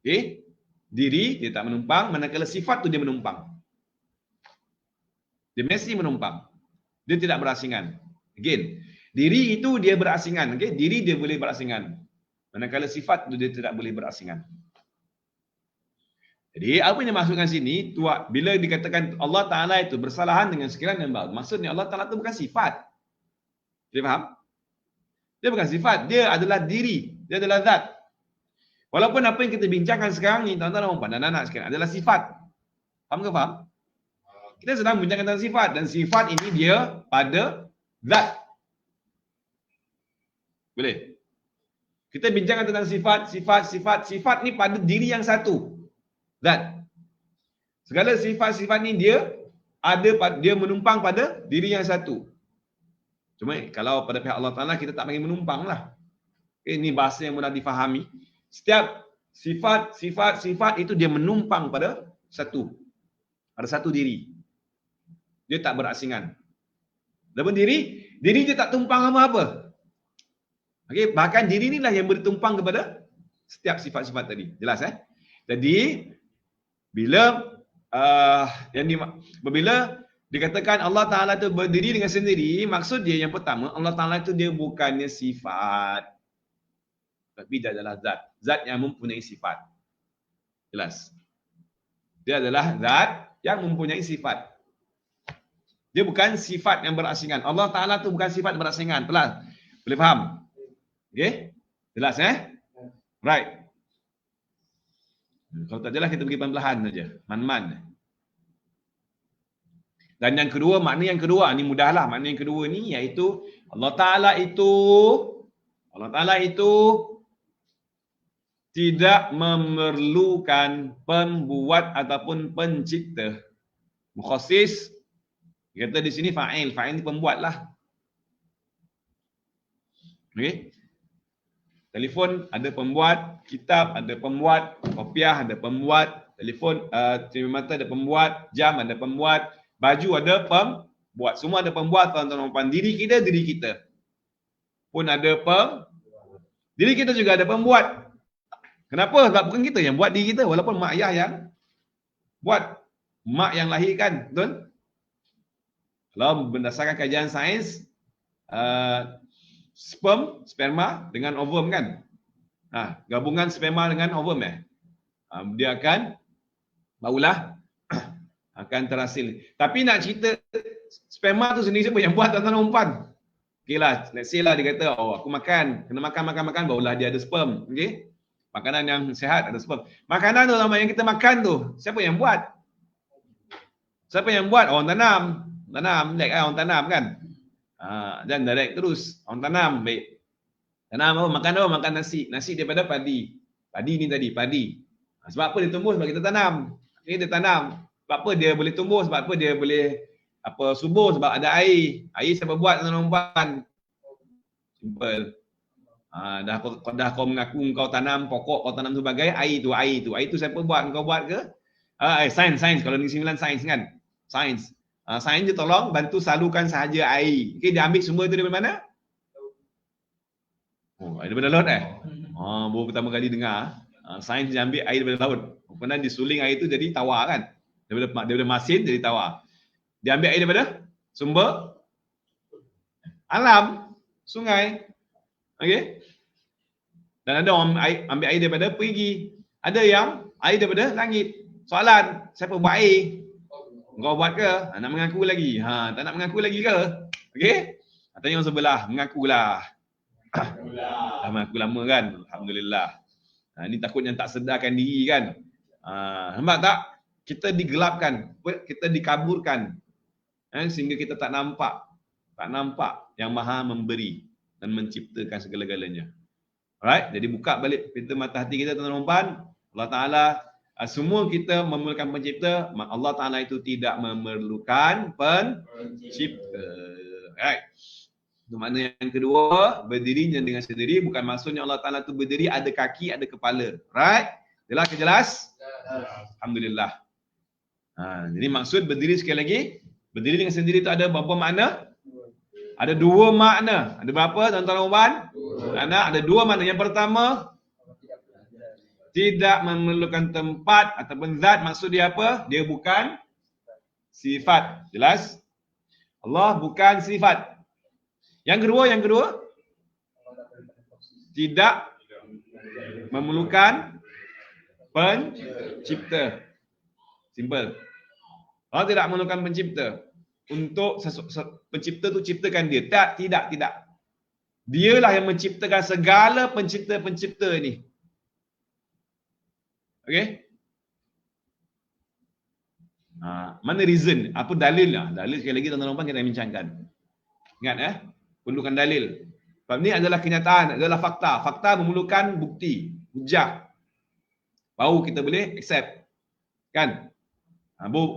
Okey? Diri dia tak menumpang, manakala sifat tu dia menumpang. Dia mesti menumpang. Dia tidak berasingan. Again, diri itu dia berasingan. Okey? Diri dia boleh berasingan. Manakala sifat itu dia tidak boleh berasingan. Jadi, apa yang dimaksudkan sini, bila dikatakan Allah Ta'ala itu bersalahan dengan sekalian dan baik, maksudnya Allah Ta'ala itu bukan sifat. Dia faham? Dia bukan sifat. Dia adalah diri. Dia adalah zat. Walaupun apa yang kita bincangkan sekarang ni, tuan-tuan dan puan dan anak sekalian, adalah sifat. Faham ke faham? Kita sedang bincangkan tentang sifat. Dan sifat ini dia pada zat. Boleh? Kita bincangkan tentang sifat ni pada diri yang satu. Zat. Segala sifat-sifat ni dia menumpang pada diri yang satu. Cuma kalau pada pihak Allah Ta'ala kita tak panggil menumpang lah. Ini bahasa yang mudah difahami. Setiap sifat itu dia menumpang pada satu diri. Dia tak berasingan. Adapun diri dia tak tumpang apa-apa. Okey, bahkan diri inilah yang bertumpang kepada setiap sifat-sifat tadi. Jelas Jadi bila dikatakan Allah Ta'ala itu berdiri dengan sendiri, maksud dia yang pertama, Allah Ta'ala itu dia bukannya sifat. Tapi dia adalah zat. Zat yang mempunyai sifat. Jelas. Dia adalah zat yang mempunyai sifat. Dia bukan sifat yang berasingan. Allah Ta'ala itu bukan sifat berasingan. Boleh faham? Okey? Jelas Right. Kalau tak jelas kita pergi pelan-pelan saja. Man-man. Dan yang kedua, makna yang kedua, ni mudahlah. Makna yang kedua ni iaitu Allah Ta'ala itu tidak memerlukan pembuat ataupun pencipta. Mukhasis, kata di sini fa'il. Fa'il ni pembuat lah. Okey? Telefon ada pembuat, kitab ada pembuat, kopiah ada pembuat, telefon, cermin ada pembuat, jam ada pembuat, baju ada pembuat. Semua ada pembuat, tuan-tuan. Diri kita pun ada diri kita juga ada pembuat. Kenapa? Sebab bukan kita yang buat diri kita, walaupun mak ayah yang buat. Mak yang lahirkan, betul? Kalau berdasarkan kajian sains, sperma dengan ovum kan? Gabungan sperma dengan ovum dia akan barulah akan terhasil. Tapi nak cerita sperma tu sendiri siapa yang buat, tuan-tuan dan puan? Okeylah, let's say lah dia kata, aku makan, kena makan barulah dia ada sperm. Okey? Makanan yang sihat ada sperm. Makanan tu yang kita makan tu, siapa yang buat? Siapa yang buat? Orang tanam. Orang tanam kan? Dan direct terus. Orang tanam, baik. Tanam apa? Makan nasi. Nasi daripada padi. Padi ni tadi, padi. Sebab apa dia tumbuh? Sebab kita tanam. Dia tanam. Sebab apa dia boleh tumbuh? Sebab apa dia boleh subur? Sebab ada air. Air siapa buat, tuan-tuan? Simple. Dah kau mengaku kau tanam pokok, kau tanam sebagai air tu siapa buat? Kau buat ke? Sains. Kalau Negeri Sembilan sains kan? Sains. Sains dia tolong bantu salurkan sahaja air. Okey, dia ambil semua itu dari mana? Daripada laut baru pertama kali dengar. Sains dia ambil air daripada laut. Kemudian disuling air itu jadi tawar kan. Daripada masin jadi tawar. Dia ambil air daripada sumber alam, sungai. Okey. Dan ada orang ambil air daripada perigi. Ada yang air daripada langit. Soalan, siapa buat air? Kau buat ke? Nak mengaku lagi? Tak nak mengaku lagi ke? Okey? Tanya orang sebelah, mengakulah. Dah mengaku lama kan? Alhamdulillah. Ini takutnya tak sedarkan diri kan? Nampak tak? Kita digelapkan, kita dikaburkan. Sehingga kita tak nampak yang Maha memberi dan menciptakan segala-galanya. Alright, jadi buka balik pintu mata hati kita tuan-tuan. Allah Taala semua kita memerlukan pencipta, Allah Taala itu tidak memerlukan pencipta. Alright. Itu makna yang kedua, berdirinya dengan sendiri bukan maksudnya Allah Taala itu berdiri ada kaki, ada kepala. Right? Jelas ke jelas? Alhamdulillah. Jadi maksud berdiri sekali lagi, berdiri dengan sendiri itu ada berapa makna? Ada dua makna. Ada berapa tuan-tuan? Ada dua makna. Yang pertama, tidak memerlukan tempat ataupun zat. Maksud dia apa? Dia bukan sifat. Jelas? Allah bukan sifat. Yang kedua, tidak memerlukan pencipta. Simple. Allah tidak memerlukan pencipta. Untuk pencipta tu ciptakan dia. Tidak. Dialah yang menciptakan segala pencipta-pencipta ni. Okey? Mana reason? Apa dalil lah? Dalil sekali lagi tuan-tuan kita bincangkan. Ingat perlukan dalil. Sebab ni adalah kenyataan, adalah fakta. Fakta memerlukan bukti, hujah. Baru kita boleh accept. Kan?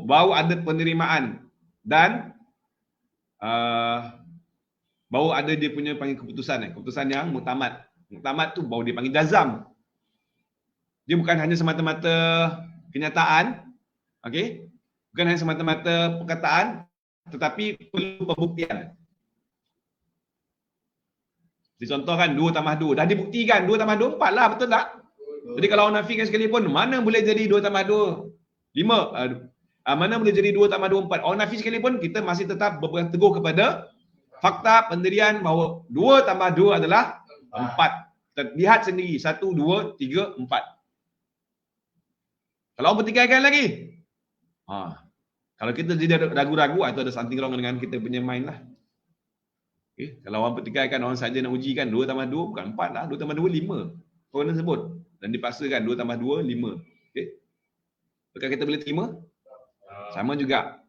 Baru ada penerimaan. Dan baru ada dia punya panggil keputusan. Keputusan yang muktamad. Muktamad tu baru dia panggil jazam. Dia bukan hanya semata-mata kenyataan. Okey? Bukan hanya semata-mata perkataan. Tetapi perlu pembuktian. Dicontohkan 2 tambah 2. Dah dibuktikan 2 tambah 2, 4 lah. Betul tak? Jadi kalau orang nafikan sekalipun, mana boleh jadi 2 tambah 2, 5? Mana boleh jadi 2 tambah 2, 4? Orang nafi sekalipun, kita masih tetap berpegang teguh kepada fakta pendirian bahawa 2 tambah 2 adalah 4. Kita lihat sendiri. 1, 2, 3, 4. Kalau orang pertikaikan lagi. Kalau kita jadi ragu-ragu, itu ada something wrong dengan kita punya mind lah. Okay. Kalau orang pertikaikan, orang saja nak ujikan 2 tambah 2 bukan 4 lah. 2 tambah 2, 5. Orang sebut. Dan dipaksakan 2 tambah 2, 5. Okay. Apakah kita boleh terima? Sama juga.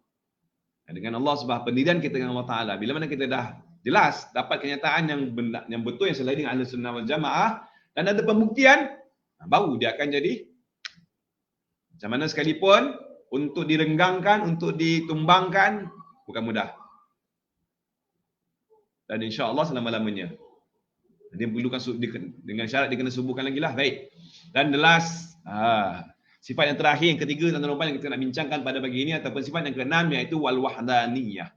Dengan Allah sebab pendirian kita dengan Allah Ta'ala. Bila mana kita dah jelas, dapat kenyataan yang betul, yang selain dengan Ahlus Sunnah wal Jamaah, dan ada pembuktian, baru dia akan jadi macam mana sekalipun, untuk direnggangkan, untuk ditumbangkan, bukan mudah. Dan insya-Allah selama-lamanya. Dia perlukan dengan syarat dia kena subuhkan lagi lah. Baik. Dan the last, sifat yang terakhir, yang ketiga tuan-tuan yang kita nak bincangkan pada pagi ini, ataupun sifat yang keenam, iaitu wal-wahdaniyah.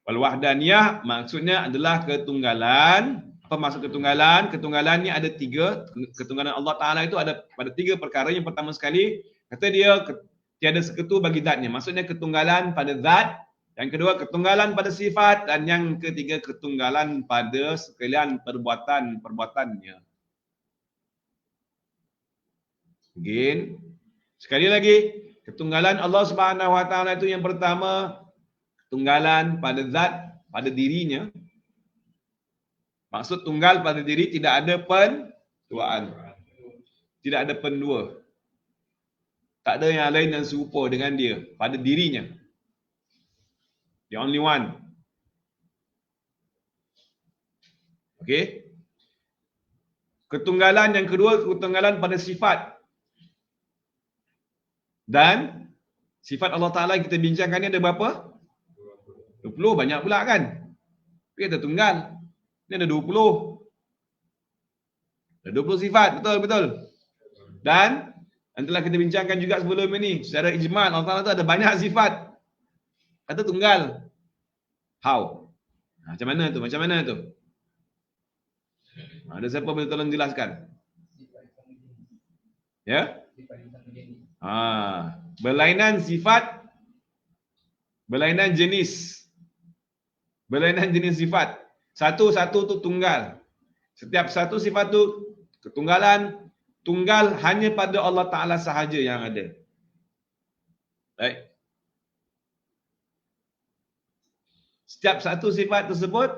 Wal-wahdaniyah maksudnya adalah ketunggalan. Apa maksud ketunggalan? Ketunggalan ni ada 3. Ketunggalan Allah Ta'ala itu ada pada 3 perkara. Yang pertama sekali, kata dia tiada sekutu bagi zatnya. Maksudnya ketunggalan pada zat. Yang kedua, ketunggalan pada sifat. Dan yang ketiga, ketunggalan pada sekalian perbuatan-perbuatannya. Again, sekali lagi, ketunggalan Allah Subhanahu Wa Taala itu yang pertama, ketunggalan pada zat, pada dirinya. Maksud tunggal pada diri, tidak ada penduaan. Tidak ada pendua. Tak ada yang lain yang serupa dengan dia pada dirinya. The only one. Okey. Ketunggalan yang kedua, ketunggalan pada sifat. Dan sifat Allah Ta'ala yang kita bincangkan ni ada berapa? 20, banyak pula kan? Tapi ada tunggal. Ni ada 20. Ada 20 sifat, betul. Dan yang telah kita bincangkan juga sebelum ini, secara ijma' Allah Ta'ala tu ada banyak sifat. Kata tunggal. How? Macam mana tu? Ada siapa boleh tolong jelaskan? Ya. Berlainan sifat, berlainan jenis. Berlainan jenis sifat. Satu-satu tu tunggal. Setiap satu sifat tu ketunggalan, tunggal hanya pada Allah Ta'ala sahaja yang ada. Baik. Setiap satu sifat tersebut,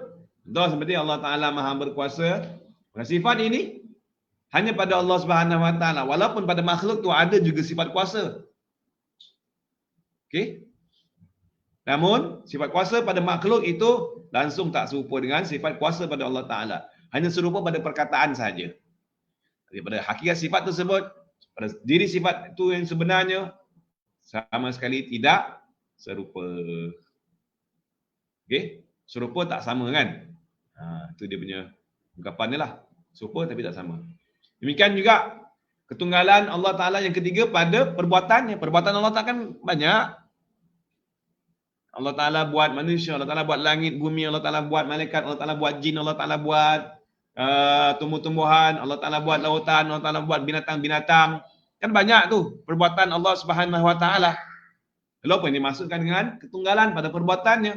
contoh seperti Allah Ta'ala Maha Berkuasa, sifat ini hanya pada Allah Subhanahu Wa Ta'ala. Walaupun pada makhluk tu ada juga sifat kuasa. Okey? Namun, sifat kuasa pada makhluk itu langsung tak serupa dengan sifat kuasa pada Allah Ta'ala. Hanya serupa pada perkataan sahaja. Daripada hakikat sifat tersebut, pada diri sifat itu yang sebenarnya, sama sekali tidak serupa. Okey? Serupa tak sama kan? Itu dia punya ungkapan dia lah. Serupa tapi tak sama. Demikian juga ketunggalan Allah Ta'ala yang ketiga pada perbuatannya. Perbuatan Allah Ta'ala kan banyak. Allah Ta'ala buat manusia, Allah Ta'ala buat langit, bumi, Allah Ta'ala buat malaikat, Allah Ta'ala buat jin, Allah Ta'ala buat tumbuh-tumbuhan, Allah Ta'ala buat lautan, Allah Ta'ala buat binatang-binatang. Kan banyak tu perbuatan Allah Subhanahu Wa Ta'ala. Lalu apa yang dimaksudkan dengan ketunggalan pada perbuatannya?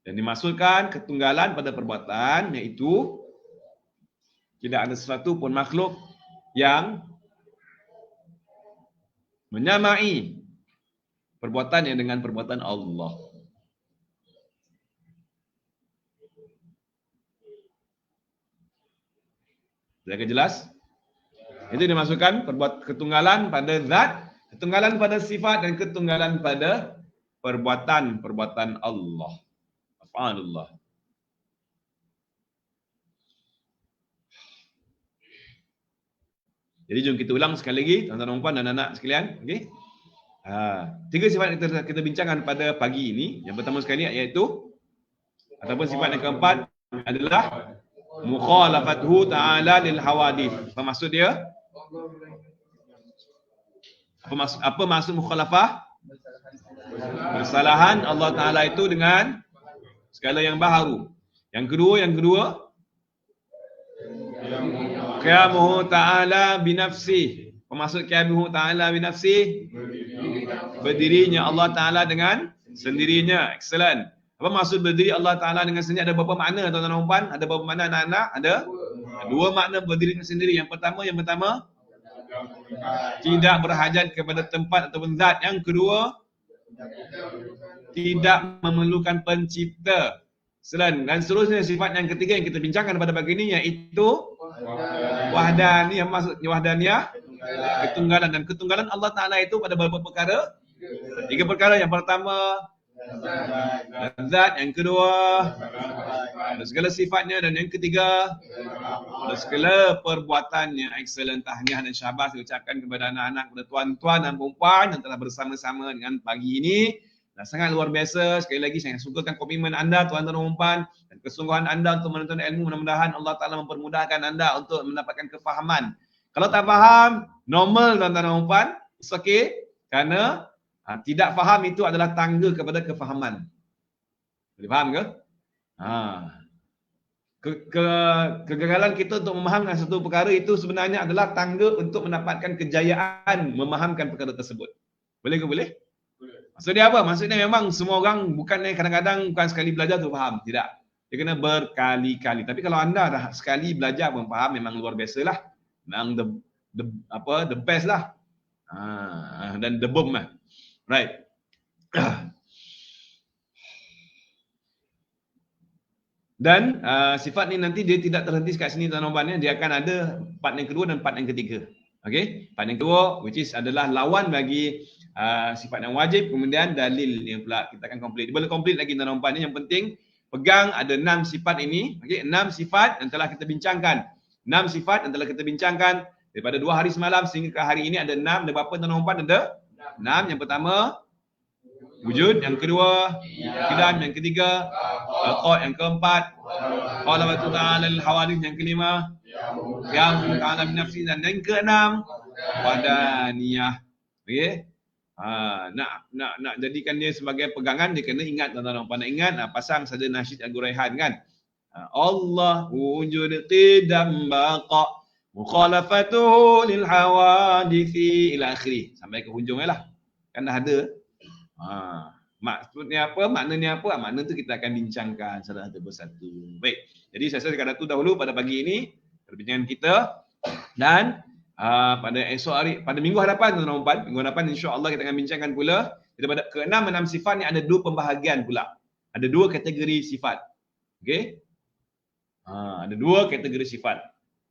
Dan dimaksudkan ketunggalan pada perbuatan iaitu tidak ada sesuatu pun makhluk yang menyamai perbuatannya dengan perbuatan Allah. Sudah jelas? Itu dimasukkan ketunggalan pada zat, ketunggalan pada sifat dan ketunggalan pada perbuatan Allah. Af'alullah. Jadi jom kita ulang sekali lagi, tuan-tuan dan puan dan anak sekalian. Okey. Tiga sifat yang kita bincangkan pada pagi ini. Yang pertama sekali iaitu ataupun sifat yang keempat adalah mukhalafathu ta'ala lil hawadith. Apa maksud dia? Apa maksud mukhalafah? Bersalahan Allah Ta'ala itu dengan segala yang baharu. Yang kedua qiyamuhu ta'ala binafsih. Apa maksud qiyamuhu ta'ala binafsih? Berdirinya Allah Ta'ala dengan sendirinya. Excellent. Apa maksud berdiri Allah Ta'ala dengan sendiri? Ada berapa makna tuan-tuan dan puan? Ada berapa makna anak-anak? Ada dua makna berdiri dengan sendiri. Yang pertama tidak berhajat kepada tempat ataupun zat. Yang kedua, tidak memerlukan pencipta. Dan seterusnya sifat yang ketiga yang kita bincangkan pada pagi ini iaitu wahdaniyah. Maksud wahdaniyah ketunggalan, dan ketunggalan Allah Ta'ala itu pada beberapa perkara. Tiga perkara. Yang pertama zat, yang kedua ada segala sifatnya, dan yang ketiga ada segala perbuatannya. Excellent. Tahniah dan syabas diucapkan kepada anak-anak, kepada tuan-tuan dan puan yang telah bersama-sama dengan pagi ini. Dan sangat luar biasa. Sekali lagi saya sukakan komitmen anda tuan-tuan dan puan dan kesungguhan anda untuk menuntut ilmu. Mudah-mudahan Allah Ta'ala mempermudahkan anda untuk mendapatkan kefahaman. Kalau tak faham, normal tuan-tuan dan puan, it's okay. Kerana tidak faham itu adalah tangga kepada kefahaman. Boleh faham ke? Kegagalan kita untuk memahamkan satu perkara itu sebenarnya adalah tangga untuk mendapatkan kejayaan memahamkan perkara tersebut. Boleh ke boleh? Maksudnya apa? Maksudnya memang semua orang kadang-kadang bukan sekali belajar tu faham. Tidak. Dia kena berkali-kali. Tapi kalau anda dah sekali belajar pun faham, memang luar biasa lah. Memang the best lah. Dan the bomb lah. Right. Dan sifat ni nanti dia tidak terhenti kat sini tuan-tuan. Dia akan ada part yang kedua dan part yang ketiga. Okay. Part yang kedua which is adalah lawan bagi sifat yang wajib. Kemudian dalil yang pula kita akan complete. Dia boleh complete lagi tuan-tuan. Yang penting pegang ada 6 sifat ini. Okay. 6 sifat yang telah kita bincangkan. 6 sifat yang telah kita bincangkan daripada 2 hari semalam sehingga ke hari ini ada 6. Ada berapa tuan-tuan? Ada 6. Yang pertama wujud, yang kedua qidam, yang ketiga al-qa, yang keempat qalawatu ta'ala al-hawadith, yang kelima qiyamu ta'ala min nafsi, dan yang keenam wadaniyah. Okey. Nak jadikan dia sebagai pegangan, dia kena ingat tuan-tuan. Nak ingat, pasang saja nasyid Al-Quraihan kan. Allah wujud qidam baqa mukhalafatuhu lil hawadithi ila akhiri. Sampai ke hujung lah. Kan dah ada. Maksudnya apa? Maknanya apa? Makna tu kita akan bincangkan satu persatu. Baik. Jadi saya rasa tu dahulu pada pagi ini perbincangan kita, dan pada esok hari, pada minggu hadapan tuan-tuan dan puan, minggu hadapan insya-Allah kita akan bincangkan pula daripada ke-6 sifat ni ada 2 pembahagian pula. Ada 2 kategori sifat. Okey? Ada 2 kategori sifat.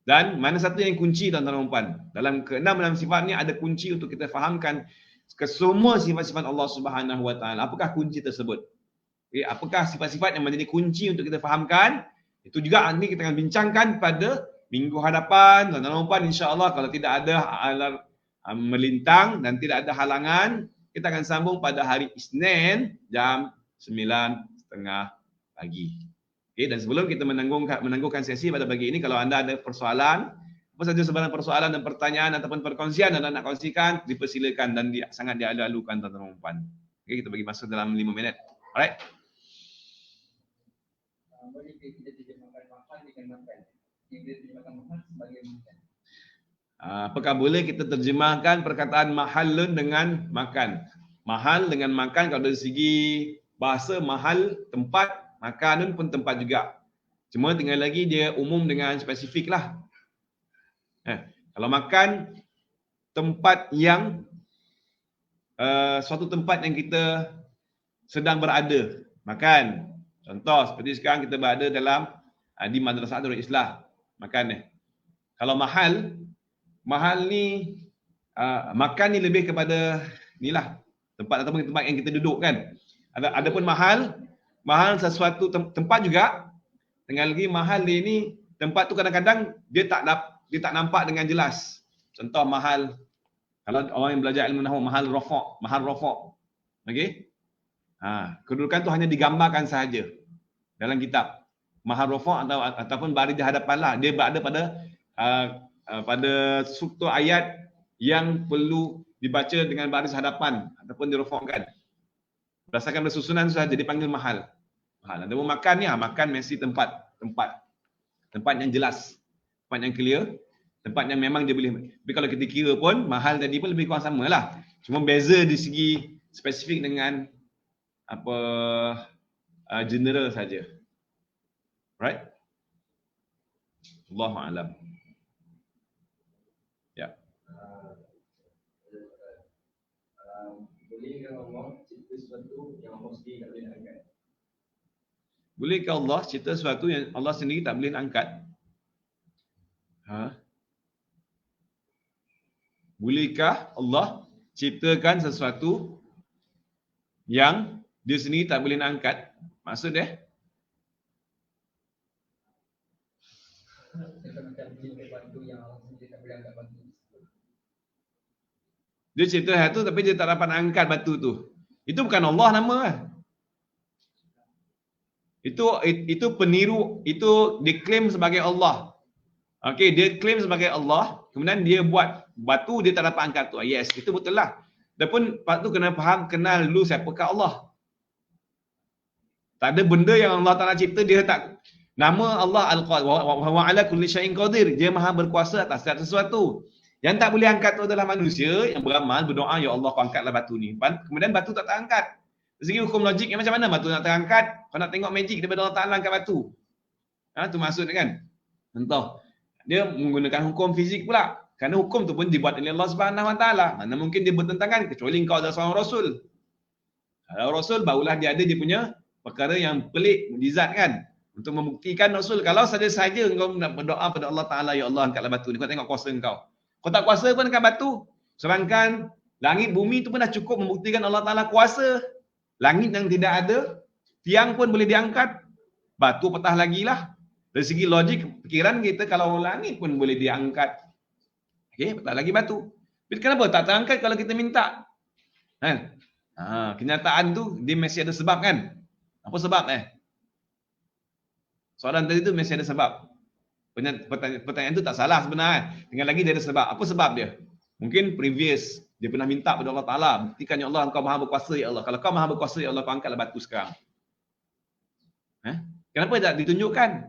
Dan mana satu yang kunci tuan-tuan dan puan? Dalam ke-6 sifat ni ada kunci untuk kita fahamkan kesemua sifat-sifat Allah Subhanahu Wa Taala. Apakah kunci tersebut? Okay, apakah sifat-sifat yang menjadi kunci untuk kita fahamkan? Itu juga ini kita akan bincangkan pada minggu hadapan. Tuan-tuan dan puan, insya-Allah kalau tidak ada melintang dan tidak ada halangan, kita akan sambung pada hari Isnin jam 9.30 pagi. Okay, dan sebelum kita menangguhkan sesi pada pagi ini, kalau anda ada persoalan, apa saja sebarang persoalan dan pertanyaan ataupun perkongsian anda nak kongsikan, dipersilakan dan sangat dialu-alukan tuan-tuan dan puan. Okay, kita bagi masa dalam 5 minit. Alright. Boleh kita terjemahkan makan dengan makan? Kita terjemahkan makan sebagai makan. Apakah boleh kita terjemahkan perkataan mahalun dengan makan? Mahal dengan makan, kalau dari segi bahasa mahal tempat, makanun pun tempat juga. Cuma tinggal lagi dia umum dengan spesifik lah. Kalau makan, tempat yang suatu tempat yang kita sedang berada, makan. Contoh seperti sekarang kita berada dalam di Madrasah Darul Islah, makan ni. Kalau mahal ni makan ni lebih kepada ni lah, tempat ataupun tempat yang kita duduk kan. Adapun mahal sesuatu tempat juga. Dengan lagi mahal dia ni, tempat tu kadang-kadang dia tak nampak dengan jelas. Contoh mahal, kalau orang yang belajar ilmu nahwu, mahal rafa'. Okey? Kedudukan tu hanya digambarkan sahaja dalam kitab. Mahal rafa' ataupun baris di hadapan lah. Dia berada pada struktur ayat yang perlu dibaca dengan baris hadapan ataupun dirafa'kan. Berdasarkan susunan sahaja dipanggil mahal. Ada makan ni, makan mesti tempat yang jelas, tempat yang clear, tempat yang memang dia boleh. Tapi kalau kita kira pun mahal tadi pun lebih kurang sama lah. Cuma beza di segi spesifik dengan general saja. Right? Allahu a'lam. Ya. Bolehkah Allah cipta sesuatu yang Allah sendiri tak boleh angkat? Bolehkah Allah cipta sesuatu yang Allah sendiri tak boleh angkat? Bolehkah Allah ciptakan sesuatu yang dia sendiri tak boleh nak angkat? Maksud dia? Dia cipta satu tapi dia tak dapat nak angkat batu tu. Itu bukan Allah nama lah. Itu peniru, itu diklaim sebagai Allah. Okey, dia claim sebagai Allah, kemudian dia buat batu dia tak dapat angkat tu. Yes, itu betul lah. Dan pun patut kena faham, kenal dulu siapakah Allah. Tak ada benda yang Allah Taala cipta dia tak. Nama Allah Al-Qadir, wa ala kulli syai'in qadir. Dia Maha berkuasa atas segala sesuatu. Yang tak boleh angkat tu adalah manusia yang beramal, berdoa, ya Allah kau angkatlah batu ni. Kemudian batu tak terangkat. Dari segi hukum logik yang macam mana batu nak terangkat? Kau nak tengok magic daripada Allah Taala angkat batu. Tu maksud kan? Contoh, dia menggunakan hukum fizik pula. Kerana hukum tu pun dibuat oleh Allah Subhanahu Wa Taala. Mana mungkin dia bertentangan kecuali kau adalah seorang rasul. Kalau rasul barulah dia ada dia punya perkara yang pelik, mukjizat kan? Untuk membuktikan rasul. Kalau saja-saja kau nak berdoa pada Allah Taala, ya Allah angkatlah batu ni. Kau tengok kuasa kau. Kau tak kuasa pun angkat batu. Sedangkan langit bumi tu pun dah cukup membuktikan Allah Taala kuasa. Langit yang tidak ada, tiang pun boleh diangkat. Batu petah lagi lah. Dari segi logik fikiran kita, kalau langit pun boleh diangkat. Okey, petah lagi batu. Tapi kenapa tak terangkat kalau kita minta? Kenyataan tu dia mesti ada sebab kan? Apa sebab Soalan tadi tu mesti ada sebab. Pertanyaan tu tak salah sebenarnya. Tinggal lagi dia ada sebab. Apa sebab dia? Mungkin previous dia pernah minta pada Allah Taala, buktikan ya Allah engkau Maha berkuasa ya Allah. Kalau kau Maha berkuasa ya Allah, kau angkatlah batu sekarang. Kenapa tak ditunjukkan?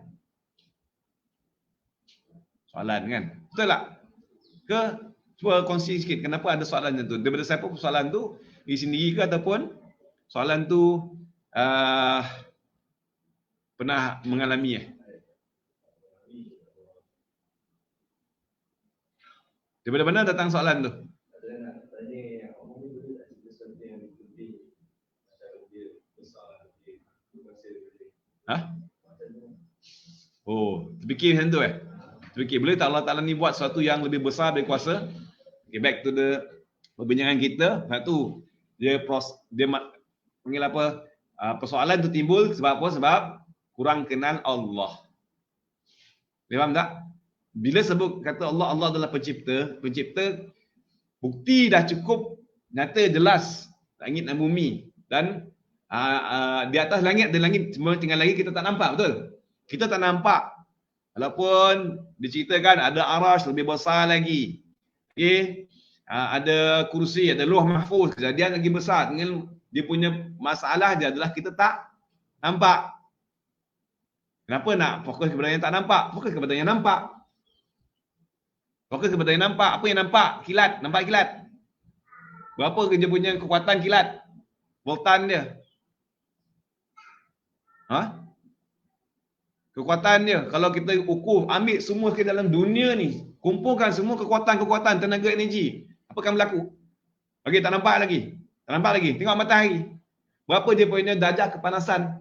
soalan kan. Betul tak? Ke cuba kongsi sikit kenapa ada soalan macam tu? Daripada siapa soalan tu? Diri sendiri ke ataupun soalan tu pernah mengalami Daripada mana datang soalan tu? Ha? Oh, terfikir macam tu Terfikir, boleh tak Allah Ta'ala ni buat sesuatu yang lebih besar dari kuasa? Okay, back to the perbincangan kita. Satu, dia panggil apa? Persoalan tu timbul sebab apa? Sebab kurang kenal Allah. Faham tak? Bila sebut kata Allah, Allah adalah pencipta, bukti dah cukup nyata jelas langit dan bumi dan di atas langit dan langit semua tinggal lagi kita tak nampak, betul? Kita tak nampak. Walaupun diceritakan ada arash lebih besar lagi. Okay? Ada kursi, ada lauh mahfuz, kejadian lagi besar. Dengan dia punya masalah dia adalah kita tak nampak. Kenapa nak fokus kepada yang tak nampak? Fokus kepada yang nampak. Fokus kepada yang nampak. Apa yang nampak? Kilat. Nampak kilat? Berapa dia punya kekuatan kilat? Voltan dia. Kekuatan dia. Kalau kita ukur, ambil semua ke dalam dunia ni, kumpulkan semua kekuatan-kekuatan, tenaga energi. Apa akan berlaku? Bagi tak nampak lagi. Tak nampak lagi. Tengok matahari. Berapa dia punya darjah kepanasan?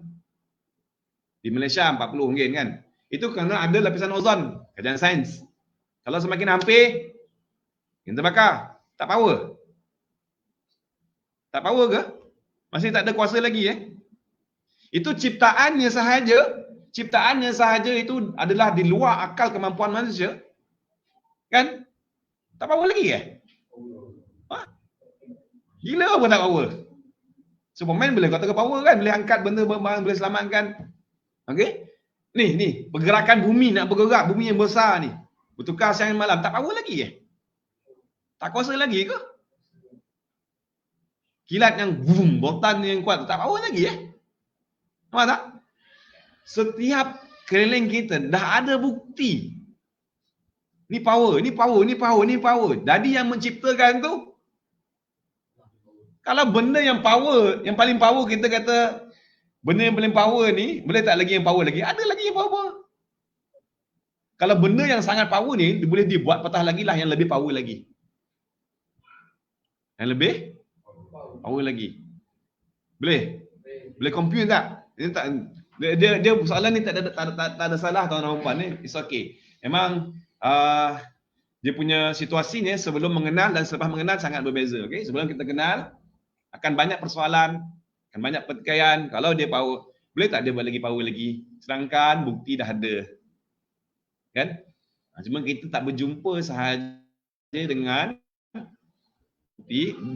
Di Malaysia 40 mungkin kan. Itu kerana ada lapisan ozon. Kajian sains. Kalau semakin hampir, kita bakar. Tak power. Tak power ke? Masih tak ada kuasa lagi Itu ciptaannya sahaja. Ciptaannya sahaja itu adalah di luar akal kemampuan manusia. Kan? Tak power lagi Gila apa tak power? Superman boleh kata ke power kan? Boleh angkat benda barang, boleh selamatkan. Okey? Ni, pergerakan bumi nak bergerak, bumi yang besar ni. Bertukar siang malam, tak power lagi Tak kuasa lagi ke? Kilat yang boom, voltan yang kuat, tak power lagi Nampak tak? Setiap keliling kita dah ada bukti. Ni power, ni power, ni power, ni power. Jadi yang menciptakan tu, kalau benda yang power, yang paling power kita kata, benda yang paling power ni, boleh tak lagi yang power lagi? Ada lagi yang power. Kalau benda yang sangat power ni, boleh dibuat patah lagi lah yang lebih power lagi. Yang lebih power lagi. Boleh? Boleh compute tak? Dia soalan ni tak ada salah tuan-tuan dan puan ni. It's okay. Memang dia punya situasinya sebelum mengenal dan selepas mengenal sangat berbeza. Okay? Sebelum kita kenal, akan banyak persoalan, akan banyak pertikaian. Kalau dia power, boleh tak dia buat lagi power lagi? Sedangkan bukti dah ada. Kan? Cuma kita tak berjumpa sahaja dengan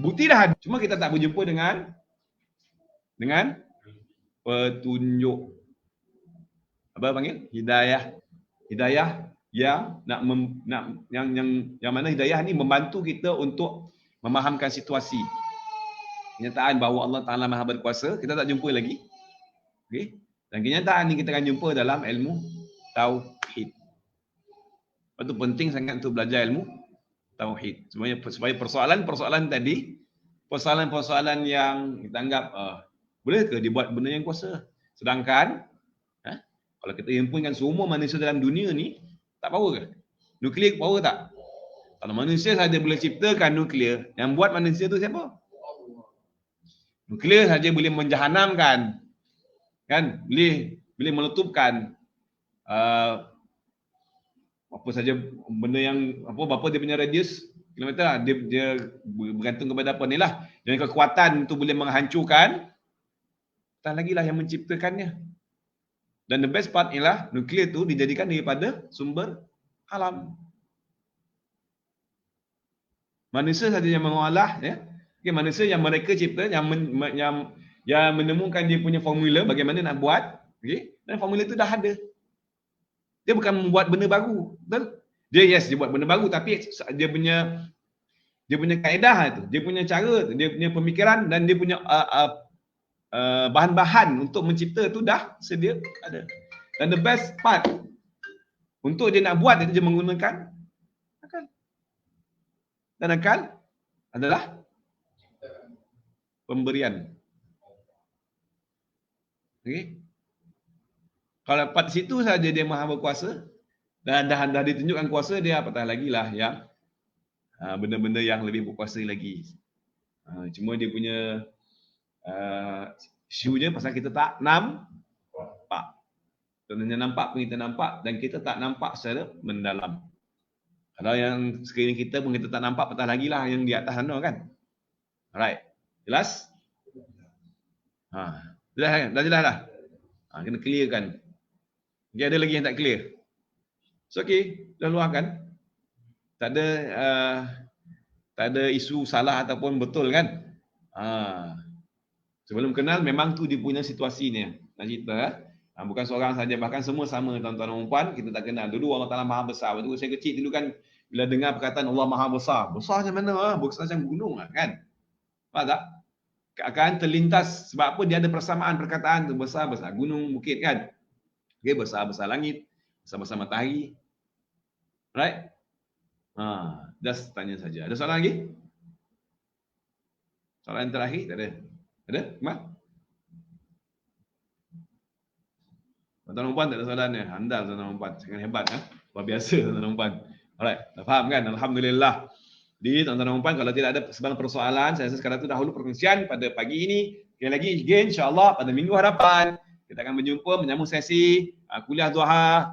bukti dah ada. Cuma kita tak berjumpa dengan petunjuk. Apa panggil? Hidayah. Hidayah yang yang mana hidayah ni membantu kita untuk memahamkan situasi. Kenyataan bahawa Allah Ta'ala Maha Berkuasa, kita tak jumpa lagi. Okay? Dan kenyataan ni kita akan jumpa dalam ilmu Tauhid. Lepas tu penting sangat untuk belajar ilmu Tauhid. Supaya persoalan-persoalan tadi, persoalan-persoalan yang kita anggap, boleh ke dibuat benda yang kuasa? Sedangkan, kalau kita himpunkan semua manusia dalam dunia ni, tak power ke? Nuklear power tak? Kalau manusia saja boleh ciptakan nuklear, yang buat manusia tu siapa? Nuklear saja boleh menjahanamkan, kan? Boleh meletupkan apa saja benda yang berapa dia punya radius kilometer lah. Dia bergantung kepada apa ni lah. Dan kekuatan tu boleh menghancurkan, tak lagi lah yang menciptakannya. Dan the best part ialah nuklear tu dijadikan daripada sumber alam. Manusia saja yang mengolah Okay, manusia yang mereka cipta, yang menemukan dia punya formula bagaimana nak buat, okay? Dan formula itu dah ada. Dia bukan membuat benda baru, betul? Dia buat benda baru, tapi dia punya kaedah tu, dia punya cara tu, dia punya pemikiran dan dia punya bahan-bahan untuk mencipta tu dah sedia ada. Dan the best part, Untuk dia nak buat, dia menggunakan akal. Dan akal adalah pemberian. Okey. Kalau dapat situ saja dia maha berkuasa dan dah ditunjukkan kuasa dia, apatah lagi lah yang benda-benda yang lebih berkuasa lagi. Cuma dia punya isunya pasal kita tak nampak. Contohnya nampak pun kita nampak dan kita tak nampak secara mendalam. Kalau yang sekeliling kita pun kita tak nampak, apatah lagi lah yang di atas sana kan. Alright. Jelas? Jelas kan? Dah jelas dah? Kena clearkan. Okay, ada lagi yang tak clear? So, okay, dah luahkan. Tak ada isu salah ataupun betul kan? Sebelum kenal memang tu dia punya situasinya. Nak cerita bukan seorang saja, bahkan semua sama tuan-tuan dan puan, kita tak kenal. Dulu Allah Taala Maha Besar. Waktu saya kecil dulu kan bila dengar perkataan Allah Maha Besar. Besar macam mana? Besar macam gunung kan? Faham tak? Akan terlintas sebab apa dia ada persamaan perkataan tu, besar-besar gunung, bukit kan? Okay, besar-besar langit, besar-besar matahari. Right? Just tanya saja. Ada soalan lagi? Soalan terakhir tak ada? Ada? Mak? Tuan-tuan dan puan tak ada soalan ni? Handal tuan-tuan dan puan. Sangat hebat kan? Luar biasa tuan-tuan dan puan. Alright, dah faham kan? Alhamdulillah. Jadi tuan-tuan dan puan, kalau tidak ada sebarang persoalan, saya rasa sekarang itu dahulu perkongsian pada pagi ini. Sekali lagi again insya-Allah pada minggu hadapan kita akan berjumpa menyambung sesi kuliah duha,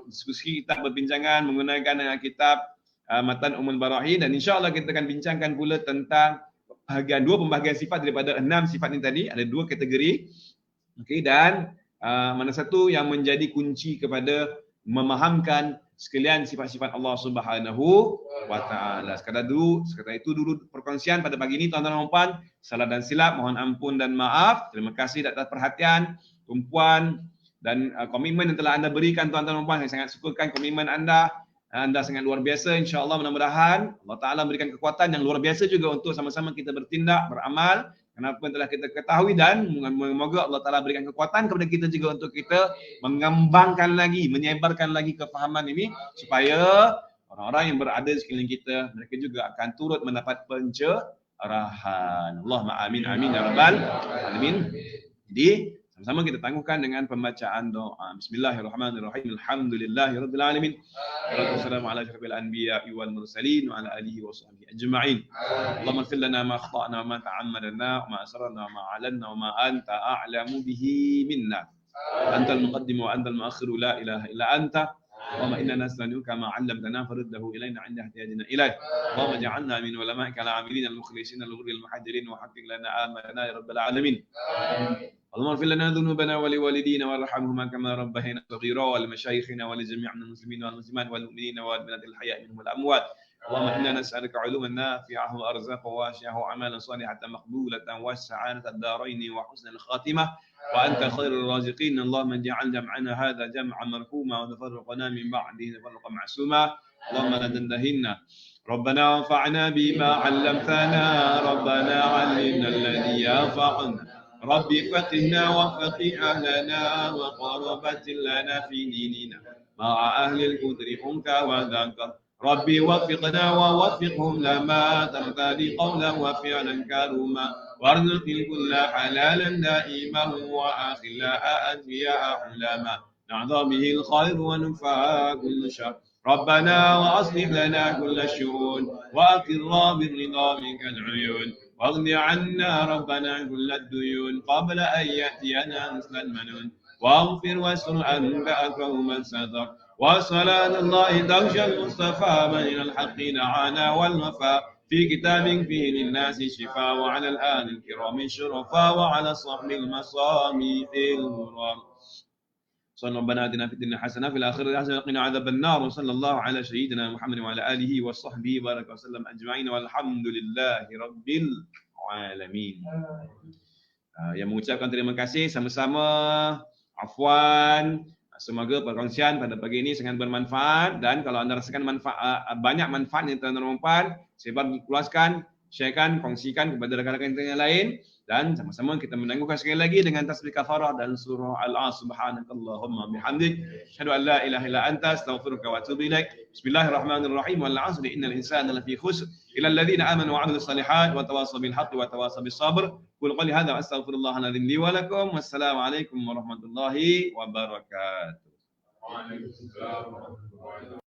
diskusi kita berbincangan menggunakan kitab Matan Ummul Barahin, dan insya-Allah kita akan bincangkan pula tentang dua pembahagian sifat daripada 6 sifat ini tadi. Ada 2 kategori. Okey, dan mana satu yang menjadi kunci kepada memahamkan sekalian sifat-sifat Allah Subhanahu wa taala. Sekadar itu dulu perkongsian pada pagi ini tuan-tuan dan puan. Salah dan silap mohon ampun dan maaf. Terima kasih atas perhatian, tumpuan dan komitmen yang telah anda berikan tuan-tuan dan puan. Saya sangat syukurkan komitmen anda. Anda sangat luar biasa. InsyaAllah mudah-mudahan Allah Ta'ala memberikan kekuatan yang luar biasa juga untuk sama-sama kita bertindak, beramal kenapa yang telah kita ketahui, dan semoga Allah Ta'ala berikan kekuatan kepada kita juga untuk kita mengembangkan lagi, menyebarkan lagi kefahaman ini supaya orang-orang yang berada di sekeliling kita, mereka juga akan turut mendapat pencerahan. Allahumma amin amin ya rabbal alamin. Jadi sama-sama kita tangguhkan dengan pembacaan doa. Bismillahirrahmanirrahim. Alhamdulillahirabbil alamin. Wassalamu ala asyrafil anbiya'i wal mursalin wa ala alihi wa sahbihi ajma'in. Allahumma ighfir lana ma akhta'na wa ma ta'ammadna wa ma asrarna wa ma 'alanna wa ma anta a'lamu bihi minna. Antal muqaddim wa antal muakhir, la ilaha illa anta. اللهم إنا نسألك ما علمتنا فرده إلينا عند احتياجنا إليه. اللهم اجعلنا من علمائك العاملين المخلصين الغر المحجلين وحقق لنا آمالنا يا رب العالمين. اللهم اغفر لنا ذنوبنا ولوالدينا وارحمهما كما ربينا صغيرا، ولمشايخنا ولجميع المسلمين والمسلمات والمؤمنين والمؤمنات الحياء منهم والأموات. اللهم إنا نسألك علوما نافعة وأرزاقا واسعة وأعمالا صالحة مقبولة والسعادة الدارين وحسن الخاتمة وأنت خير الرازقين. اللهم اجعل جمعنا هذا جمعا مرحوما وتفرقنا من بعده تفرقا معصوما. اللهم لا تنتهنا. ربنا وانفعنا بما علمتنا، ربنا علمنا الذي ينفعنا، ربي فقهنا وفقه أهلنا وقربة لنا في ديننا مع أهل القدر حمك وذكر. ربي وفقنا ووفقهم لما ترتدي قولا وفعلا كرما، وارزق الكل حلالا دائما وآخلا أدفياء حلما، نعظم به الخير ونفع كل شر. ربنا وأصلح لنا كل الشؤون وأقر بالرضا منك العيون، واغن عنا ربنا كل الديون قبل أن يأتينا مثل المنون، واغفر واستر أنت أكرم من ستر. وصلاة الله تغشى المصطفى من الحق نعانا والوفاء في كتاب فيه للناس شفاء، وعلى الآل الكرام الشرفاء وعلى الصحب المصاميح الغرام. صلى ربنا آتنا في الدنيا حسنة في الآخرة حسنة وقنا عذاب النار. وصلى الله على سيدنا محمد وعلى آله وصحبه بارك وسلم أجمعين والحمد لله رب العالمين. Yang mengucapkan terima kasih sama-sama, afwan. Semoga perkongsian pada pagi ini sangat bermanfaat, dan kalau anda rasakan banyak manfaat yang telah merupakan, sebar dikeluarkan sharekan, kongsikan kepada rakan-rakan kita yang lain dan sama-sama kita menangguhkan sekali lagi dengan tasbih kafarah dan surah Al-As. Subhanakallahumma bihamdik, asyhadu an la ilaha illa anta, astaghfiruka wa atubu ilaik. Bismillahirrahmanirrahim. Wal 'asri innal insana lafi khusr illa alladhina amanu wa 'amilus solihat wa tawassaw bil haqqi wa tawassaw bis sabr. Qul qali hadza wa astaghfirullahal azim li wa lakum. Wassalamu alaikum warahmatullahi wabarakatuh.